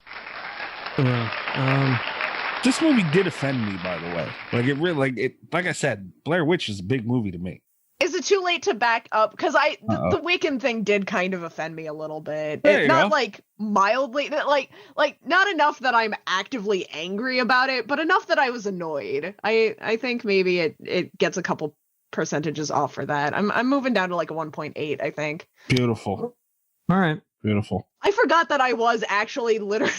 This movie did offend me, by the way. Like it really, like I said, Blair Witch is a big movie to me. Is it too late to back up? Because the Wiccan thing did kind of offend me a little bit. Not like mildly, like not enough that I'm actively angry about it, but enough that I was annoyed. I think maybe it gets a couple percentages off for that. I'm moving down to like a 1.8, I think. Beautiful. All right. Beautiful. I forgot that I was actually literally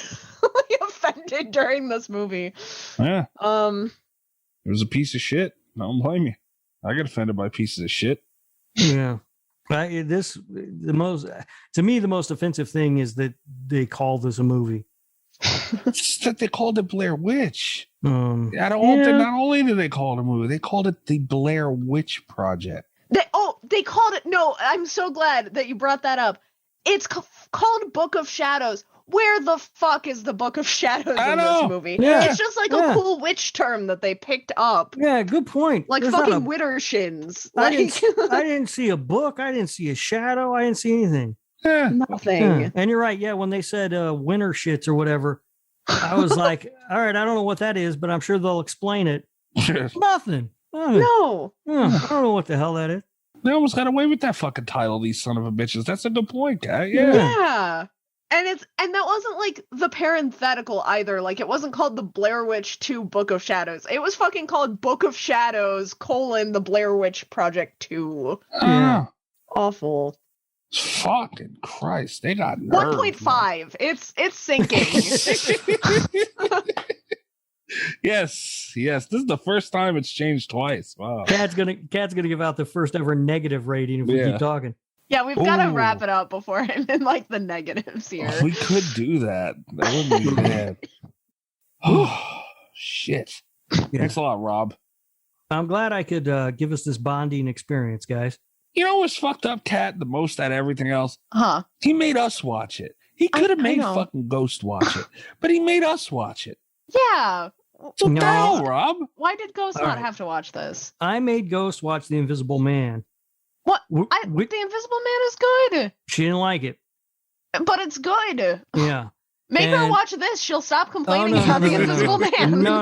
offended during this movie. Yeah. It was a piece of shit. I don't blame you. I get offended by pieces of shit. Yeah. The most offensive thing is that they call this a movie. It's that they called it Blair Witch. Not only did they call it a movie, they called it the Blair Witch Project. They called it. No, I'm so glad that you brought that up. It's called Book of Shadows. Where the fuck is the Book of Shadows in this movie? Yeah. It's just like a cool witch term that they picked up. Yeah, good point. Like There's fucking Widdershins. I didn't see a book. I didn't see a shadow. I didn't see anything. Nothing. Yeah. And you're right. Yeah, when they said winter shits or whatever, I was like, all right, I don't know what that is, but I'm sure they'll explain it. Nothing. No. I don't know what the hell that is. They almost got away with that fucking title, these son of a bitches. That's a good point, guy. Yeah. And that wasn't like the parenthetical either. Like it wasn't called the Blair Witch 2 Book of Shadows. It was fucking called Book of Shadows : the Blair Witch Project 2. Yeah. Awful. Fucking Christ. They got nerve. 1.5. It's sinking. Yes. This is the first time it's changed twice. Wow. Cat's gonna give out the first ever negative rating if we keep talking. Yeah, we've got to wrap it up before I'm in like the negatives here. We could do that. That wouldn't be bad. Oh, shit. Thanks a lot, Rob. I'm glad I could give us this bonding experience, guys. You know what's fucked up, Cat, the most at everything else? Huh? He made us watch it. He could have made fucking Ghost watch it, but he made us watch it. Yeah. So what the hell, Rob? Why did Ghost not have to watch this? I made Ghost watch The Invisible Man. What? The Invisible Man is good. She didn't like it. But it's good. Yeah. Make her watch this. She'll stop complaining about The Invisible Man. No.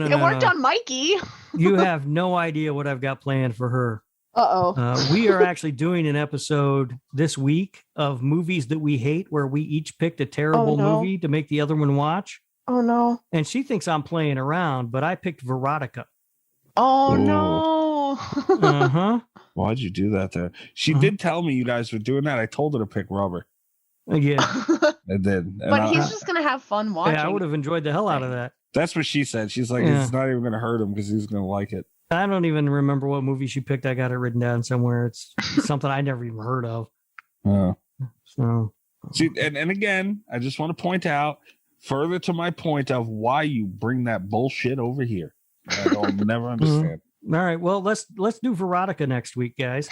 It worked on Mikey. You have no idea what I've got planned for her. Uh-oh. We are actually doing an episode this week of movies that we hate, where we each picked a terrible movie to make the other one watch. Oh, no. And she thinks I'm playing around, but I picked Veronica. Oh, no. Uh-huh. Why'd you do that there? She did tell me you guys were doing that. I told her to pick Robert. Yeah. I did. But he's just going to have fun watching. Yeah, I would have enjoyed the hell out of that. That's what she said. She's like, it's not even going to hurt him because he's going to like it. I don't even remember what movie she picked. I got it written down somewhere. It's something I never even heard of. So, see, and again, I just want to point out, further to my point of why you bring that bullshit over here. I'll never understand. All right, well, let's do Veronica next week, guys.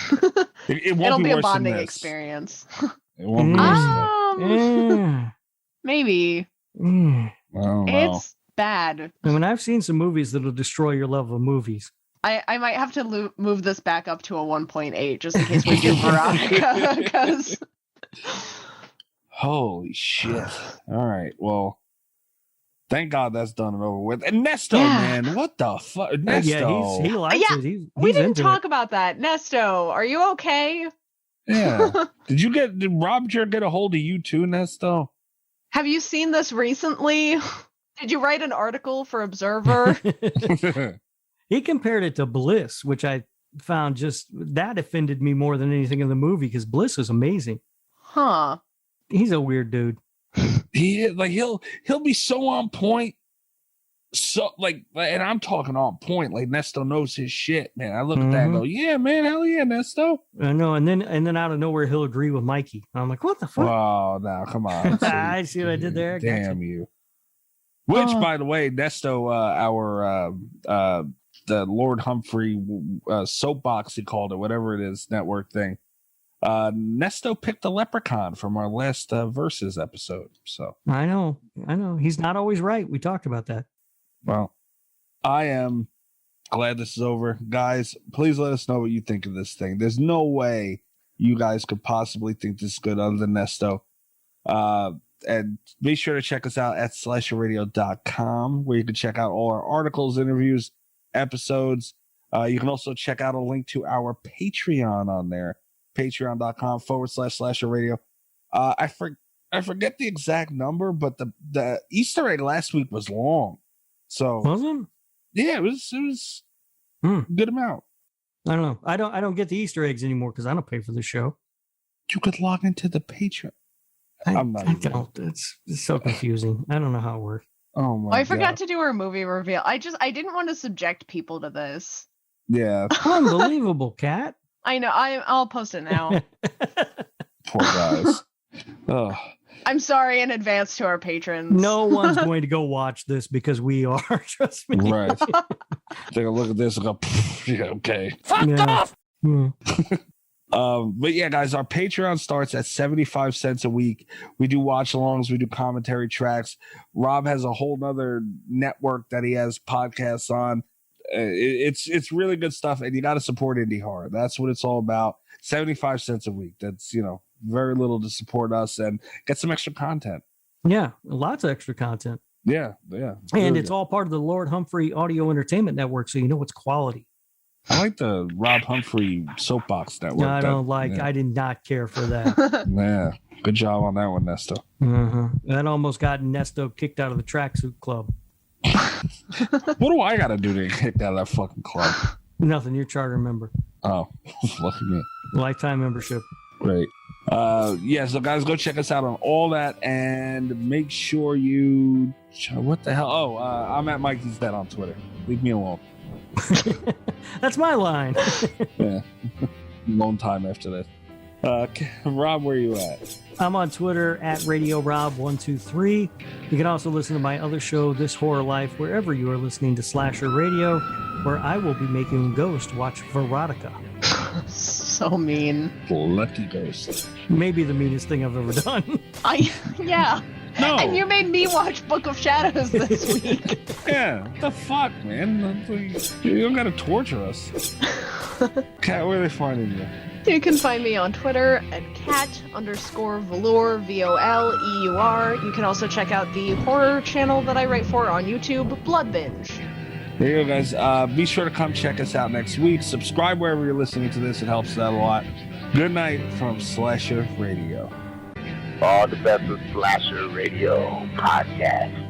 It won't It'll be a worse bonding than this. experience. It won't be worse than that. Maybe. I don't know. It's bad. I mean, I've seen some movies that'll destroy your love of movies. I might have to move this back up to a 1.8 just in case we do Veronica. Because holy shit! All right, well, thank God that's done and over with. And Nesto, man, what the fuck? Nesto, yeah, he likes it. He's we didn't into talk about that. Nesto, are you okay? Yeah. Did Rob Jer get a hold of you too, Nesto? Have you seen this recently? Did you write an article for Observer? He compared it to Bliss, which I found just that offended me more than anything in the movie because Bliss is amazing. Huh. He's a weird dude. He'll be so on point. So and I'm talking on point. Like Nesto knows his shit, man. I look at that and go, yeah, man, hell yeah, Nesto. I know, and then out of nowhere he'll agree with Mikey. I'm like, what the fuck? Oh, now come on. I see what I did there. Damn you. Which, by the way, Nesto, the Lord Humphrey soapbox, he called it, whatever it is, network thing. Nesto picked the leprechaun from our last Versus episode. So I know. He's not always right. We talked about that. Well, I am glad this is over. Guys, please let us know what you think of this thing. There's no way you guys could possibly think this is good other than Nesto. And be sure to check us out at slasherradio.com, where you can check out all our articles, interviews, episodes. You can also check out a link to our Patreon on there, patreon.com/slasher radio. I forget the exact number, but the Easter egg last week was long. So wasn't? Yeah, it was a good amount. I don't know. I don't get the Easter eggs anymore because I don't pay for the show. You could log into the Patreon. I don't. It's so confusing. I don't know how it works. Oh my! I forgot to do our movie reveal. I didn't want to subject people to this. Yeah. Unbelievable, Kat. I know. I'll post it now. Poor guys. Oh. I'm sorry in advance to our patrons. No one's going to go watch this because we are. Trust me. Right. Take a look at this and go, yeah, okay. Fuck off. But yeah, guys, our Patreon starts at 75 cents a week. We do watch alongs, we do commentary tracks. Rob has a whole nother network that he has podcasts on. It's really good stuff, and you got to support indie horror. That's what it's all about. 75 cents a week. That's, very little to support us and get some extra content. Yeah, lots of extra content. Yeah. And it's all part of the Lord Humphrey Audio Entertainment Network, so you know it's quality. I like the Rob Humphrey Soapbox Network. No, I did not care for that. Yeah, good job on that one, Nesto. That almost got Nesto kicked out of the tracksuit club. What do I got to do to get kicked out of that fucking club? Nothing. You're charter member. Oh, lucky me. Lifetime membership. Great. So guys, go check us out on all that and make sure you. What the hell? Oh, I'm at Mikey's Dead on Twitter. Leave me alone. That's my line. Yeah. Long time after this. Rob, where are you at? I'm on Twitter at RadioRob123. You can also listen to my other show, This Horror Life, wherever you are listening to Slasher Radio, where I will be making Ghost watch Verotica. So mean. Lucky Ghost. Maybe the meanest thing I've ever done. Yeah. No. And you made me watch Book of Shadows this week. Yeah. What the fuck, man? You don't gotta torture us. Kat, where are they finding you? You can find me on Twitter at cat_velour, VOLEUR. You can also check out the horror channel that I write for on YouTube, Blood Binge. There you go, guys. Be sure to come check us out next week. Subscribe wherever you're listening to this. It helps out a lot. Good night from Slasher Radio. All the best of Slasher Radio podcast.